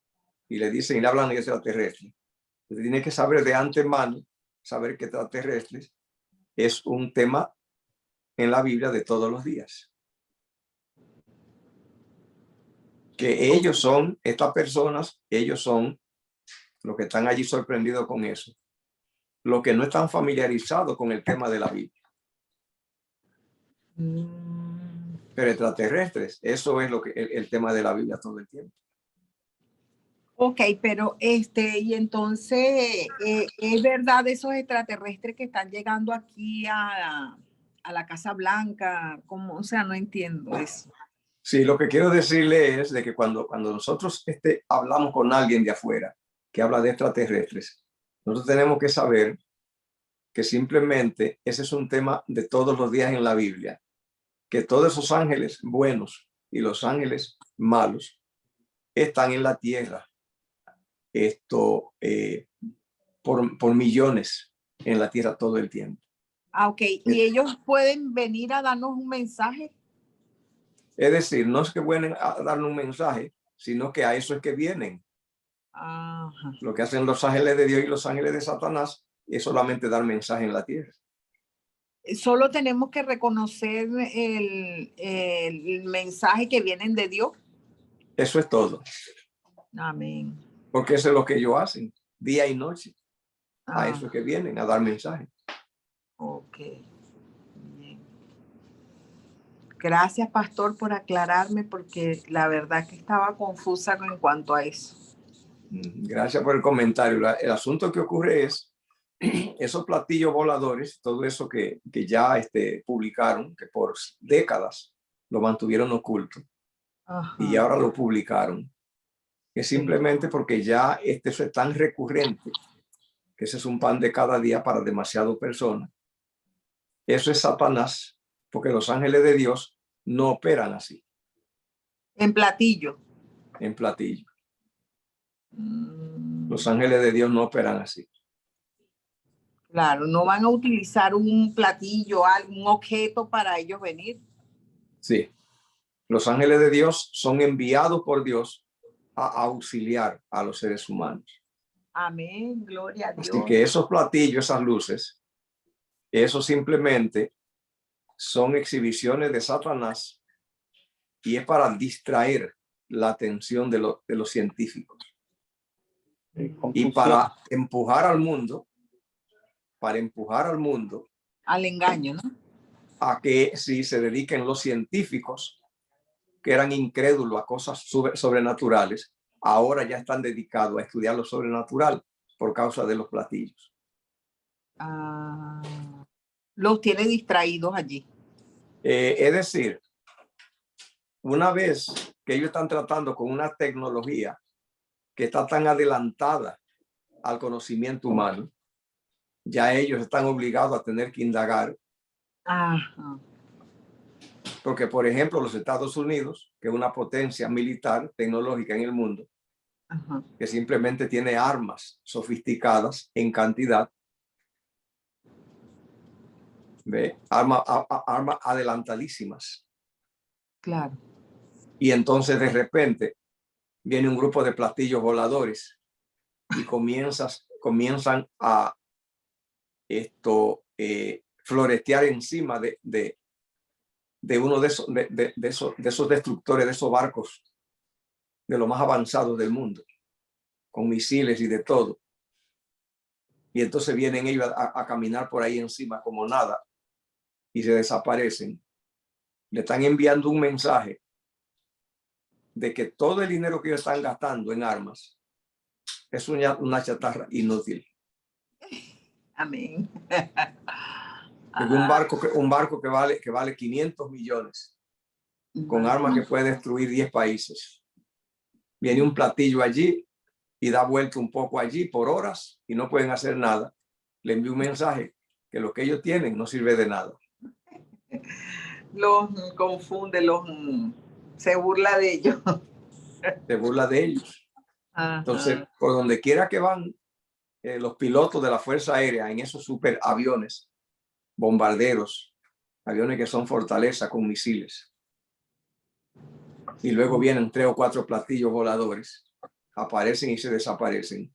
y le dicen y le hablan de extraterrestres, usted tiene que saber de antemano, saber que extraterrestres es un tema en la Biblia de todos los días. Que ellos son, estas personas, ellos son los que están allí sorprendidos con eso. Los que no están familiarizados con el tema de la Biblia. Pero extraterrestres, eso es lo que el tema de la Biblia todo el tiempo. Ok, pero y entonces, ¿es verdad esos extraterrestres que están llegando aquí a la Casa Blanca? ¿Cómo? O sea, no entiendo eso. Sí, lo que quiero decirle es de que cuando nosotros hablamos con alguien de afuera que habla de extraterrestres, nosotros tenemos que saber que simplemente ese es un tema de todos los días en la Biblia, que todos esos ángeles buenos y los ángeles malos están en la tierra. Por millones en la tierra todo el tiempo. Ah, ok. ¿Y ellos pueden venir a darnos un mensaje? Es decir, no es que vienen a darnos un mensaje, sino que a eso es que vienen. Ajá. Lo que hacen los ángeles de Dios y los ángeles de Satanás es solamente dar mensaje en la tierra. Solo tenemos que reconocer el mensaje que vienen de Dios. Eso es todo. Amén. Porque eso es lo que ellos hacen, día y noche. A eso Ah, es que vienen, a dar mensaje. ok. Bien. Gracias, pastor, por aclararme, porque la verdad que estaba confusa en cuanto a eso. Gracias por el comentario. El asunto que ocurre es esos platillos voladores, todo eso que ya publicaron, que por décadas lo mantuvieron oculto. Ajá. Y ahora lo publicaron. Es simplemente porque ya eso es tan recurrente que ese es un pan de cada día para demasiadas personas. Eso es Satanás, porque los ángeles de Dios no operan así. En platillo. En platillo. Los ángeles de Dios no operan así. Claro, no van a utilizar un platillo, algún objeto para ellos venir. Sí. Los ángeles de Dios son enviados por Dios a auxiliar a los seres humanos. Amén, gloria a Dios. Así que esos platillos, esas luces, eso simplemente son exhibiciones de Satanás y es para distraer la atención de los científicos y para empujar al mundo, Al engaño, ¿no? a que si se dediquen los científicos que eran incrédulos a cosas sobrenaturales, ahora ya están dedicados a estudiar lo sobrenatural por causa de los platillos. Los tiene distraídos allí. Es decir, una vez que ellos están tratando con una tecnología que está tan adelantada al conocimiento humano, ya ellos están obligados a tener que indagar Ajá. Porque, por ejemplo, los Estados Unidos, que es una potencia militar tecnológica en el mundo, Ajá. que simplemente tiene armas sofisticadas en cantidad, ¿ve? Armas adelantadísimas. Claro. Y entonces de repente viene un grupo de platillos voladores y comienzan a floretear encima de uno de esos destructores, de esos barcos de los más avanzados del mundo, con misiles y de todo. Y entonces vienen ellos a caminar por ahí encima como nada y se desaparecen. Le están enviando un mensaje de que todo el dinero que ellos están gastando en armas es una chatarra inútil. Amén. Porque un barco que vale 500 millones con armas que puede destruir 10 países. Viene un platillo allí y da vuelta un poco allí por horas y no pueden hacer nada. Le envío un mensaje que lo que ellos tienen no sirve de nada. Los confunde, se burla de ellos. Se burla de ellos. Entonces, por donde quiera que van, los pilotos de la Fuerza Aérea en esos superaviones, bombarderos, aviones que son fortaleza con misiles. Y luego vienen 3 o 4 platillos voladores, aparecen y se desaparecen.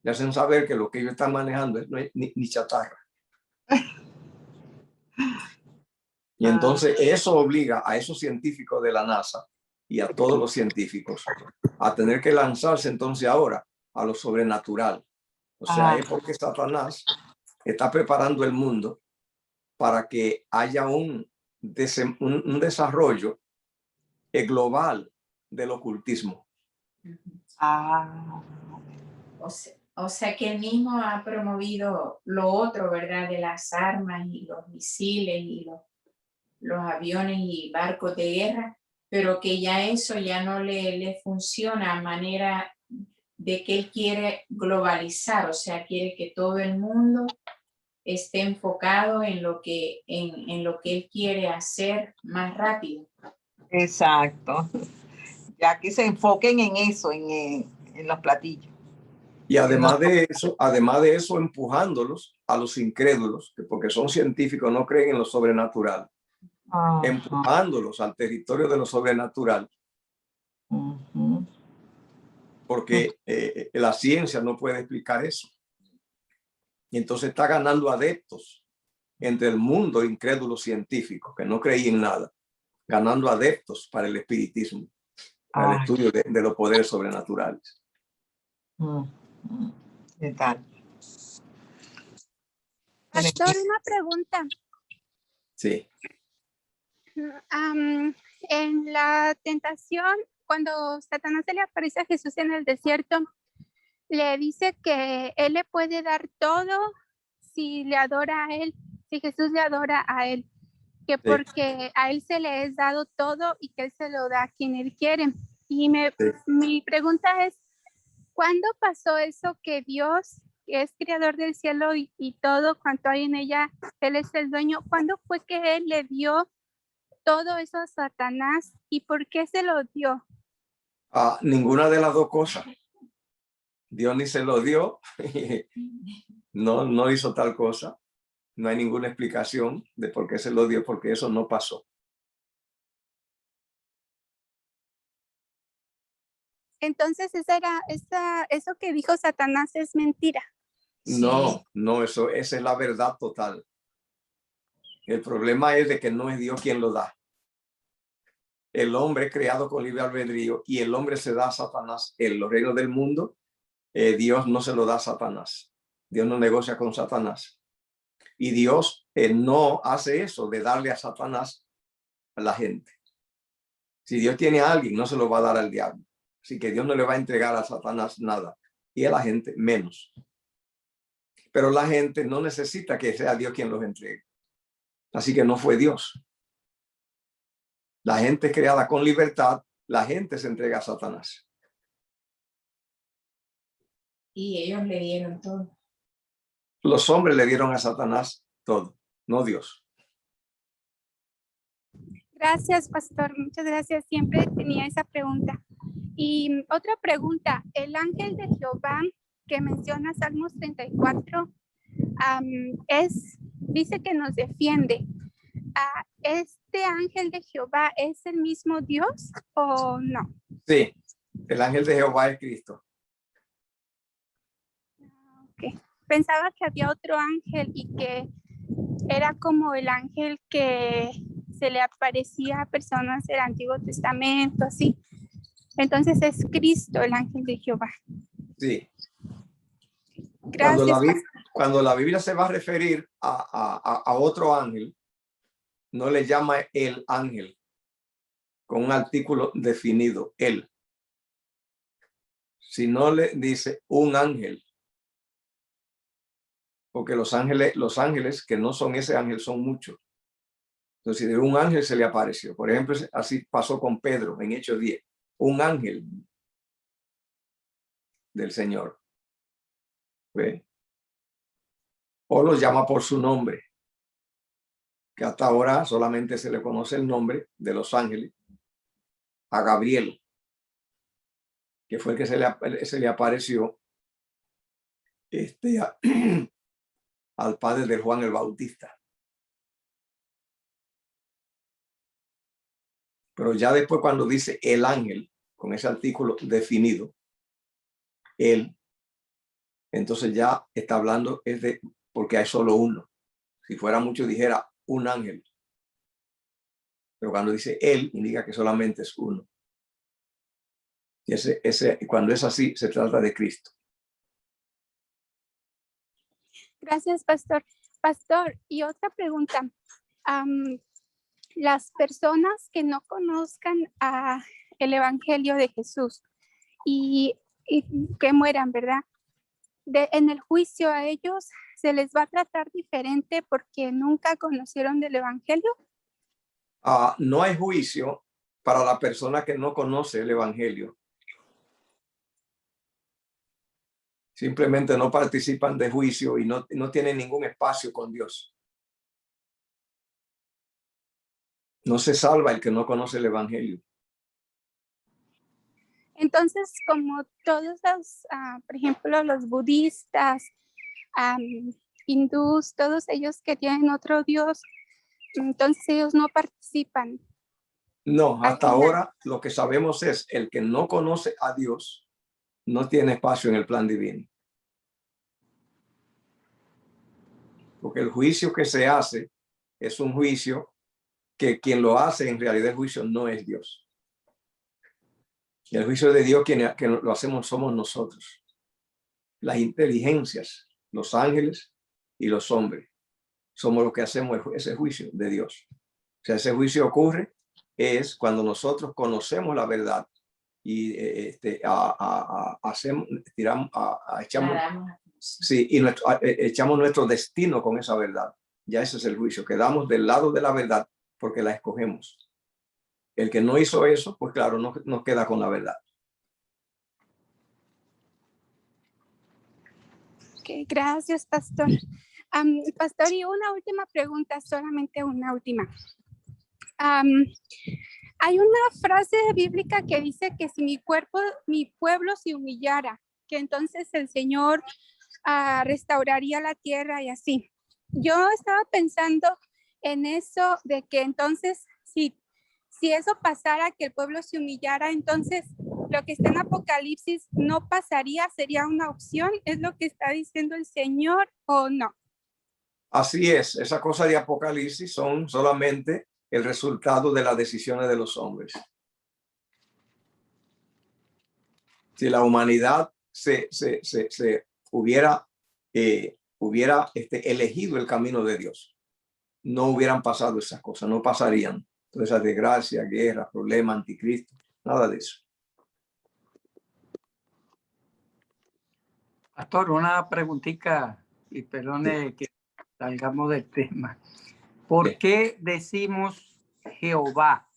Le hacen saber que lo que ellos están manejando no es ni chatarra. Y entonces eso obliga a esos científicos de la NASA y a todos los científicos a tener que lanzarse entonces ahora a lo sobrenatural. O sea, es porque Satanás está preparando el mundo para que haya un desarrollo global del ocultismo. O sea que él mismo ha promovido lo otro, ¿verdad? De las armas y los misiles y los aviones y barcos de guerra, pero que ya eso ya no le funciona a manera de que él quiere globalizar, o sea, quiere que todo el mundo esté enfocado en lo que él quiere hacer más rápido. Exacto. Ya que se enfoquen en eso, en los platillos. Y además de eso, empujándolos a los incrédulos, que porque son científicos no creen en lo sobrenatural, empujándolos al territorio de lo sobrenatural, porque la ciencia no puede explicar eso. Y entonces está ganando adeptos entre el mundo incrédulo científico, que no creía en nada, ganando adeptos para el espiritismo, para el estudio de los poderes sobrenaturales. ¿Qué tal? Pastor, una pregunta. Sí. En la tentación, cuando Satanás se le aparece a Jesús en el desierto, le dice que él le puede dar todo si le adora a él, si Jesús le adora a él, que porque a él se le es dado todo y que él se lo da a quien él quiere. Y mi pregunta es, ¿cuándo pasó eso que Dios, que es creador del cielo y todo cuanto hay en ella, él es el dueño? ¿Cuándo fue que él le dio todo eso a Satanás y por qué se lo dio? Ninguna de las dos cosas. Dios ni se lo dio, no hizo tal cosa. No hay ninguna explicación de por qué se lo dio, porque eso no pasó. Entonces eso que dijo Satanás es mentira. No, esa es la verdad total. El problema es de que no es Dios quien lo da. El hombre es creado con libre albedrío y el hombre se da a Satanás. En los reinos del mundo, Dios no se lo da a Satanás. Dios no negocia con Satanás. Y Dios no hace eso de darle a Satanás a la gente. Si Dios tiene a alguien, no se lo va a dar al diablo. Así que Dios no le va a entregar a Satanás nada. Y a la gente menos. Pero la gente no necesita que sea Dios quien los entregue. Así que no fue Dios. La gente es creada con libertad. La gente se entrega a Satanás. Y ellos le dieron todo. Los hombres le dieron a Satanás todo, no Dios. Gracias, pastor. Muchas gracias. Siempre tenía esa pregunta. Y otra pregunta, el ángel de Jehová que menciona Salmos 34, dice que nos defiende. ¿Este ángel de Jehová es el mismo Dios o no? Sí, el ángel de Jehová es Cristo. Okay. Pensaba que había otro ángel y que era como el ángel que se le aparecía a personas del Antiguo Testamento, así. Entonces es Cristo el ángel de Jehová. Sí. Gracias. Cuando la Biblia se va a referir a otro ángel, no le llama el ángel con un artículo definido, él, sino le dice un ángel. Porque los ángeles que no son ese ángel son muchos. Entonces, de un ángel se le apareció. Por ejemplo, así pasó con Pedro en Hechos 10. Un ángel del Señor. ¿Ve? O los llama por su nombre. Que hasta ahora solamente se le conoce el nombre de los ángeles a Gabriel, que fue el que se le apareció al padre de Juan el Bautista. Pero ya después cuando dice el ángel, con ese artículo definido, él, entonces ya está hablando porque hay solo uno. Si fuera mucho dijera un ángel. Pero cuando dice él, indica que solamente es uno. Y cuando es así, se trata de Cristo. Gracias, pastor. Pastor, y otra pregunta. Las personas que no conozcan el Evangelio de Jesús y que mueran, ¿verdad? En el juicio a ellos se les va a tratar diferente porque nunca conocieron del Evangelio. No hay juicio para la persona que no conoce el Evangelio. Simplemente no participan de juicio y no tienen ningún espacio con Dios. No se salva el que no conoce el Evangelio. Entonces, como todos los, por ejemplo, los budistas, hindús, todos ellos que tienen otro Dios, entonces ellos no participan. No, hasta ahora lo que sabemos es el que no conoce a Dios no tiene espacio en el plan divino. Porque el juicio que se hace es un juicio que quien lo hace en realidad el juicio no es Dios. Y el juicio de Dios quien lo hacemos somos nosotros. Las inteligencias, los ángeles y los hombres. Somos los que hacemos ese juicio de Dios. O sea, ese juicio ocurre es cuando nosotros conocemos la verdad y echamos nuestro destino con esa verdad. Ya ese es el juicio. Quedamos del lado de la verdad porque la escogemos. El que no hizo eso, pues claro, no queda con la verdad. Okay, gracias, pastor. Pastor, y una última pregunta, solamente una última. Hay una frase bíblica que dice que si mi pueblo se humillara, que entonces el Señor restauraría la tierra y así. Yo estaba pensando en eso, de que entonces si eso pasara, que el pueblo se humillara, entonces lo que está en Apocalipsis no pasaría, sería una opción, ¿es lo que está diciendo el Señor o no? Así es, esas cosas de Apocalipsis son solamente el resultado de las decisiones de los hombres. Si la humanidad se hubiera elegido el camino de Dios, no hubieran pasado esas cosas, no pasarían todas esas desgracias, guerras, problemas, anticristo, nada de eso. Pastor, una preguntita, y perdone que salgamos del tema. ¿Por qué decimos Jehová?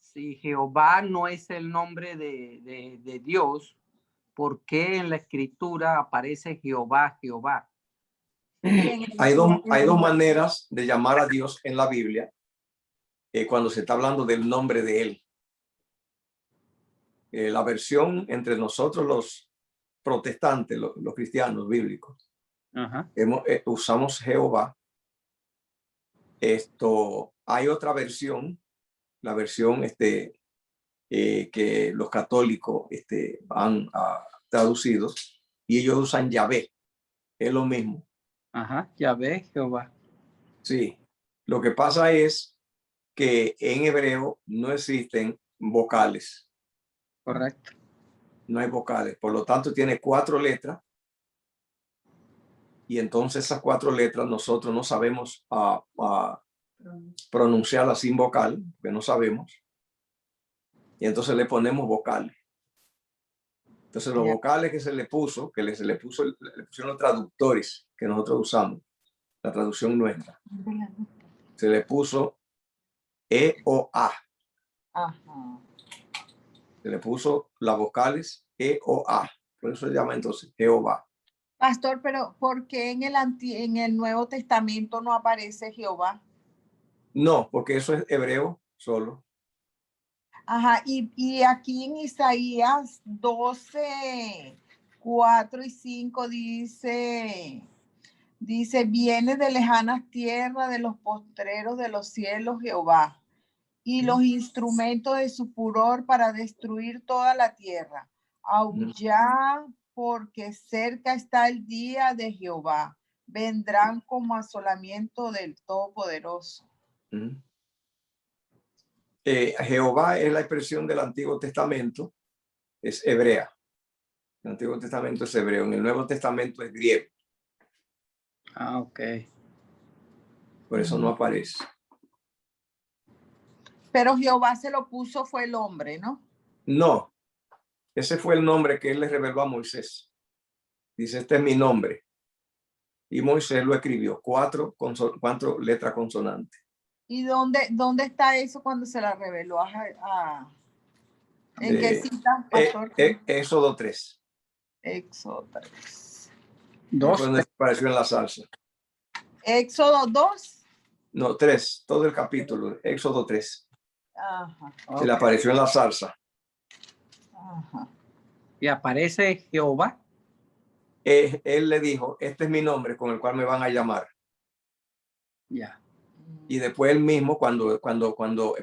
Si Jehová no es el nombre de Dios, ¿por qué en la escritura aparece Jehová, Jehová? Hay dos maneras de llamar a Dios en la Biblia. cuando se está hablando del nombre de él. La versión entre nosotros los protestantes, los cristianos bíblicos, usamos Jehová. Hay otra versión, la versión que los católicos han traducido, y ellos usan Yahvé. Es lo mismo. Yahvé, Jehová. Sí. Lo que pasa es que en hebreo no existen vocales. Correcto. No hay vocales. Por lo tanto, tiene 4 letras. Y entonces esas 4 letras nosotros no sabemos pronunciarlas sin vocal, que no sabemos. Y entonces le ponemos vocales. Entonces los vocales que se le pusieron los traductores que nosotros usamos, la traducción nuestra. Se le puso E o A. Se le puso las vocales E o A. Por eso se llama entonces Jehová. Pastor, pero ¿por qué en el Nuevo Testamento no aparece Jehová? No, porque eso es hebreo solo. Y aquí en Isaías 12, 4 y 5 dice, viene de lejanas tierras, de los postreros de los cielos Jehová, y los instrumentos de su furor para destruir toda la tierra. Aullar, porque cerca está el día de Jehová. Vendrán como asolamiento del Todopoderoso. Jehová es la expresión del Antiguo Testamento, es hebrea. El Antiguo Testamento es hebreo, en el Nuevo Testamento es griego. Ok. Por eso no aparece. Pero Jehová se lo puso, fue el hombre, ¿no? No, ese fue el nombre que él le reveló a Moisés. Dice, este es mi nombre. Y Moisés lo escribió, 4 letras consonantes. ¿Y dónde está eso cuando se la reveló ¿en qué cita, pastor? Éxodo 3. Éxodo 3. Donde apareció en la salsa. Éxodo 2. No, 3, todo el capítulo, Éxodo 3. Se le apareció en la salsa. Y aparece Jehová. Él le dijo, este es mi nombre con el cual me van a llamar. Ya. Y después él mismo, cuando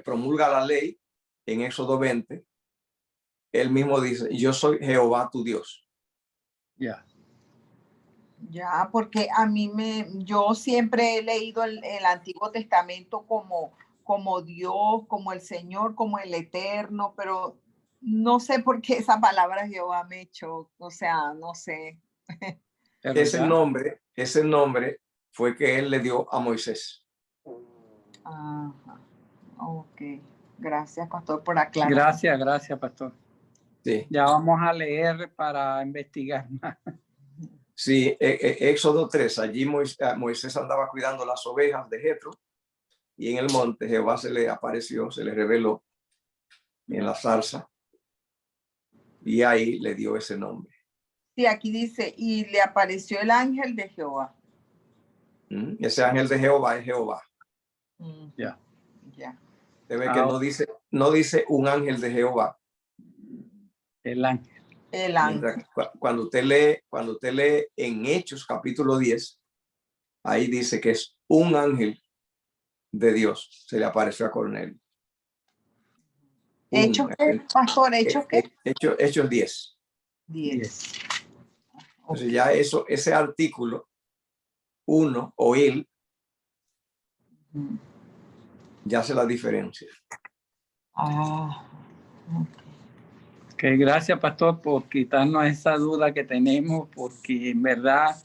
promulga la ley, en Éxodo 20, él mismo dice, yo soy Jehová tu Dios. Ya. Ya, porque yo siempre he leído el Antiguo Testamento como Dios, como el Señor, como el Eterno, pero no sé por qué esa palabra Jehová me echó, o sea, no sé. Ese nombre fue que él le dio a Moisés. Ok, gracias, pastor, por aclarar. Gracias, pastor. Sí. Ya vamos a leer para investigar más. Sí, Éxodo 3, allí Moisés andaba cuidando las ovejas de Jetro, y en el monte Jehová se le apareció, se le reveló en la zarza, y ahí le dio ese nombre. Sí, aquí dice, y le apareció el ángel de Jehová. Ese ángel de Jehová es Jehová. Ya. Se ve que no dice un ángel de Jehová. El ángel. Cuando usted lee en Hechos capítulo 10, ahí dice que es un ángel de Dios. Se le apareció a Cornelio. ¿Hechos qué, pastor? ¿Hechos qué? Hechos 10. 10. Entonces ya ese artículo, uno o él, ya hace la diferencia. Okay, gracias, pastor, por quitarnos esa duda que tenemos, porque en verdad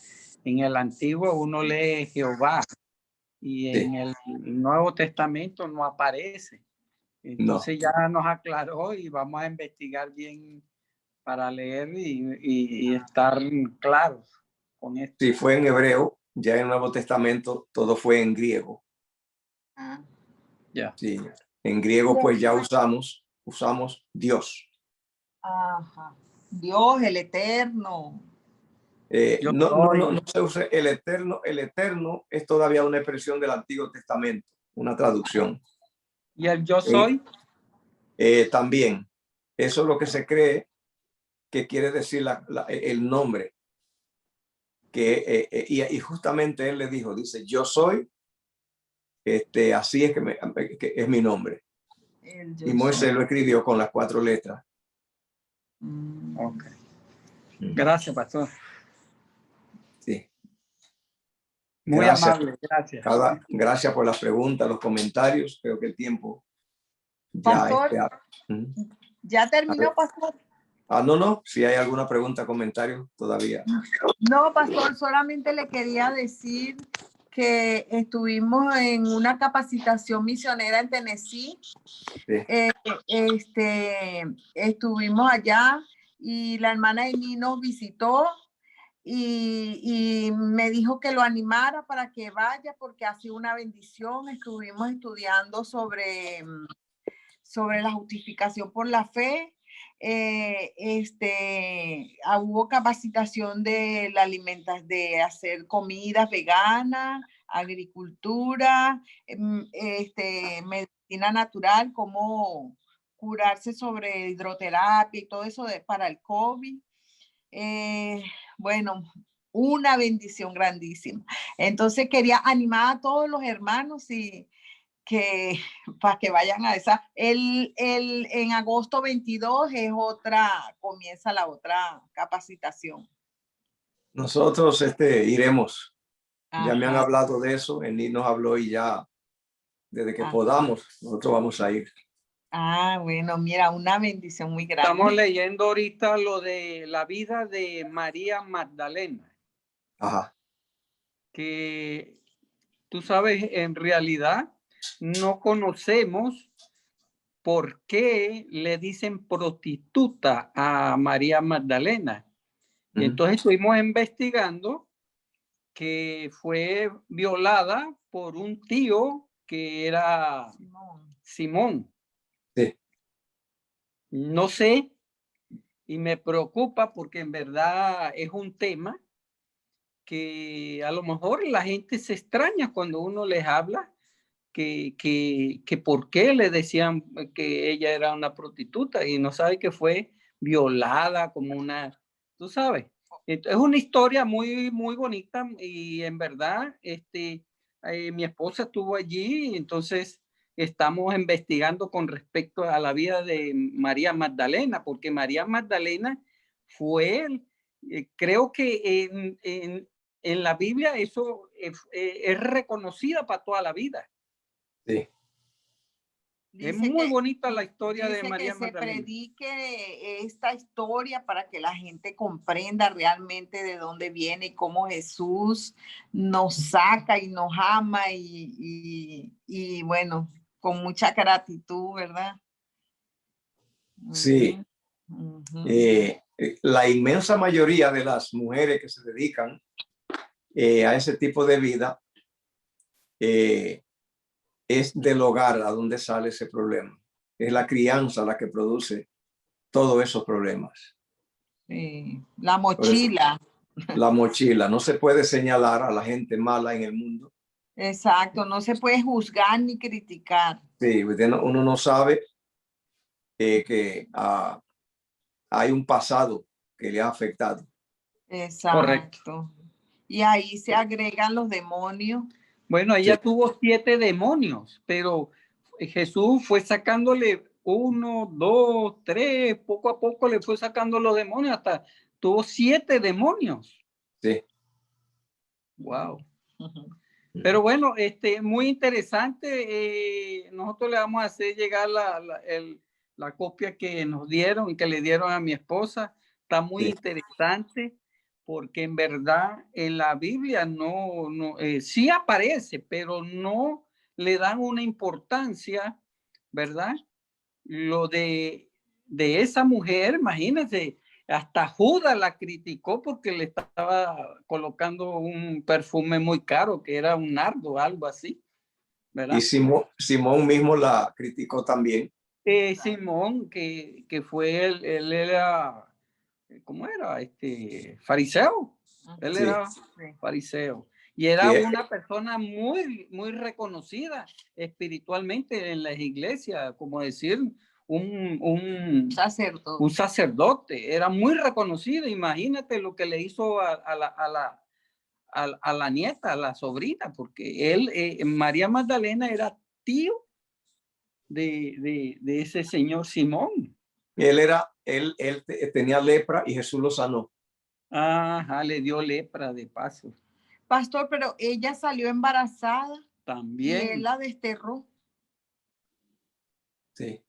en el Antiguo uno lee Jehová y en el Nuevo Testamento no aparece. Entonces ya nos aclaró y vamos a investigar bien para leer y estar claros con esto. Sí, fue en hebreo, ya en el Nuevo Testamento todo fue en griego. Ya. Sí, en griego pues ya usamos Dios. Dios, el Eterno. No se usa el Eterno. El Eterno es todavía una expresión del Antiguo Testamento, una traducción. ¿Y el yo soy? También. Eso es lo que se cree que quiere decir el nombre. Y justamente él le dijo, dice, yo soy, así es que es mi nombre. Y Moisés lo escribió con las 4 letras. Ok. Gracias, pastor. Sí. Muy amable, gracias. Gracias por las preguntas, los comentarios. Creo que el tiempo ya Pastor, ¿ya terminó, pastor? No. Si hay alguna pregunta, comentario, todavía. No, pastor, solamente le quería decir que estuvimos en una capacitación misionera en Tennessee. Sí. Estuvimos allá y la hermana de mí nos visitó y me dijo que lo animara para que vaya porque ha sido una bendición. Estuvimos estudiando sobre la justificación por la fe. Hubo capacitación de la alimentación, de hacer comidas veganas, agricultura, medicina natural, cómo curarse sobre hidroterapia y todo eso para el COVID. Bueno, una bendición grandísima. Entonces quería animar a todos los hermanos y para que vayan a esa. En agosto 22 comienza la otra capacitación. Nosotros iremos. Ajá. Ya me han hablado de eso, Eni nos habló y ya desde que podamos, nosotros vamos a ir. Bueno, mira, una bendición muy grande. Estamos leyendo ahorita lo de la vida de María Magdalena. Ajá. Que tú sabes, en realidad no conocemos por qué le dicen prostituta a María Magdalena. Y entonces estuvimos investigando que fue violada por un tío que era Simón. Sí. No sé, y me preocupa porque en verdad es un tema que a lo mejor la gente se extraña cuando uno les habla que por qué le decían que ella era una prostituta y no sabe que fue violada como una, tú sabes. Es una historia muy, muy bonita y en verdad mi esposa estuvo allí, entonces estamos investigando con respecto a la vida de María Magdalena, porque María Magdalena fue, creo que en la Biblia eso es reconocida para toda la vida. Sí. Es muy bonita la historia de María Magdalena. Magdalena. Se predique esta historia para que la gente comprenda realmente de dónde viene y cómo Jesús nos saca y nos ama y bueno, con mucha gratitud, ¿verdad? Sí. La inmensa mayoría de las mujeres que se dedican a ese tipo de vida es del hogar a donde sale ese problema. Es la crianza la que produce todos esos problemas. La mochila. La mochila. No se puede señalar a la gente mala en el mundo. Exacto. No se puede juzgar ni criticar. Sí, uno no sabe que hay un pasado que le ha afectado. Exacto. Correcto. Y ahí se agregan los demonios. Bueno, ella tuvo 7 demonios, pero Jesús fue sacándole 1, 2, 3, poco a poco le fue sacando los demonios, hasta tuvo 7 demonios. Sí. Wow. Pero bueno, muy interesante. Nosotros le vamos a hacer llegar la copia que nos dieron y que le dieron a mi esposa. Está muy interesante. Porque en verdad en la Biblia sí aparece, pero no le dan una importancia, ¿verdad? Lo de esa mujer, imagínense, hasta Judas la criticó porque le estaba colocando un perfume muy caro, que era un nardo, algo así, ¿verdad? Y Simón mismo la criticó también. Simón, que fue él era, ¿cómo era? Fariseo. Él era fariseo. Y era Sí. una persona muy, muy reconocida espiritualmente en las iglesias, como decir, un sacerdote. Era muy reconocido. Imagínate lo que le hizo a la nieta, a la sobrina, porque él, María Magdalena, era tío de ese señor Simón. Él tenía lepra y Jesús lo sanó. Ajá, le dio lepra de paso. Pastor, pero ella salió embarazada y También. él la desterró. Sí.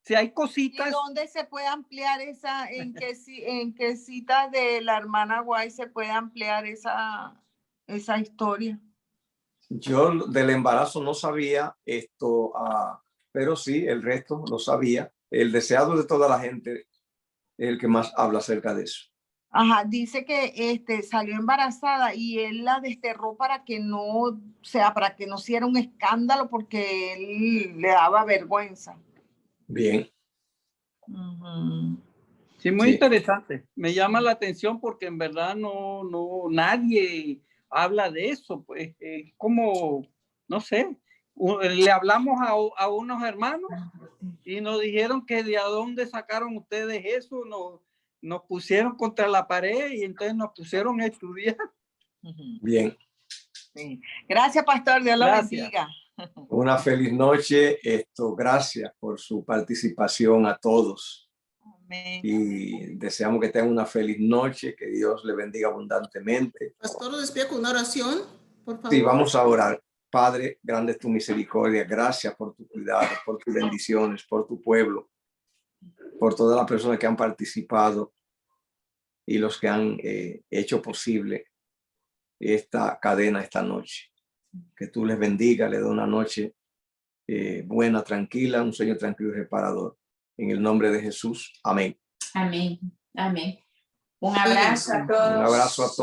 Si hay ¿Y cositas, dónde se puede ampliar esa, en qué cita de la hermana Guay se puede ampliar esa historia? Yo del embarazo no sabía esto, pero sí, el resto lo sabía. El deseado de toda la gente es el que más habla acerca de eso. Ajá, dice que salió embarazada y él la desterró para que no, o sea, para que no hiciera un escándalo porque él le daba vergüenza. Bien. sí, muy Sí. interesante. Me llama la atención porque en verdad no, nadie habla de eso. Pues como, no sé, le hablamos a unos hermanos y nos dijeron que de dónde sacaron ustedes eso, nos pusieron contra la pared y entonces nos pusieron a estudiar. Bien. Sí. Gracias, pastor. Dios lo bendiga. Una feliz noche. Gracias por su participación a todos. Amén. Y deseamos que tengan una feliz noche, que Dios le bendiga abundantemente. Pastor, nos despide con una oración, por favor. Sí, vamos a orar. Padre, grande es tu misericordia. Gracias por tu cuidado, por tus bendiciones, por tu pueblo, por todas las personas que han participado y los que han hecho posible esta cadena esta noche. Que tú les bendiga, les dé una noche buena, tranquila, un sueño tranquilo y reparador. En el nombre de Jesús. Amén. Amén. Amén. Un abrazo a todos. Un abrazo a todos.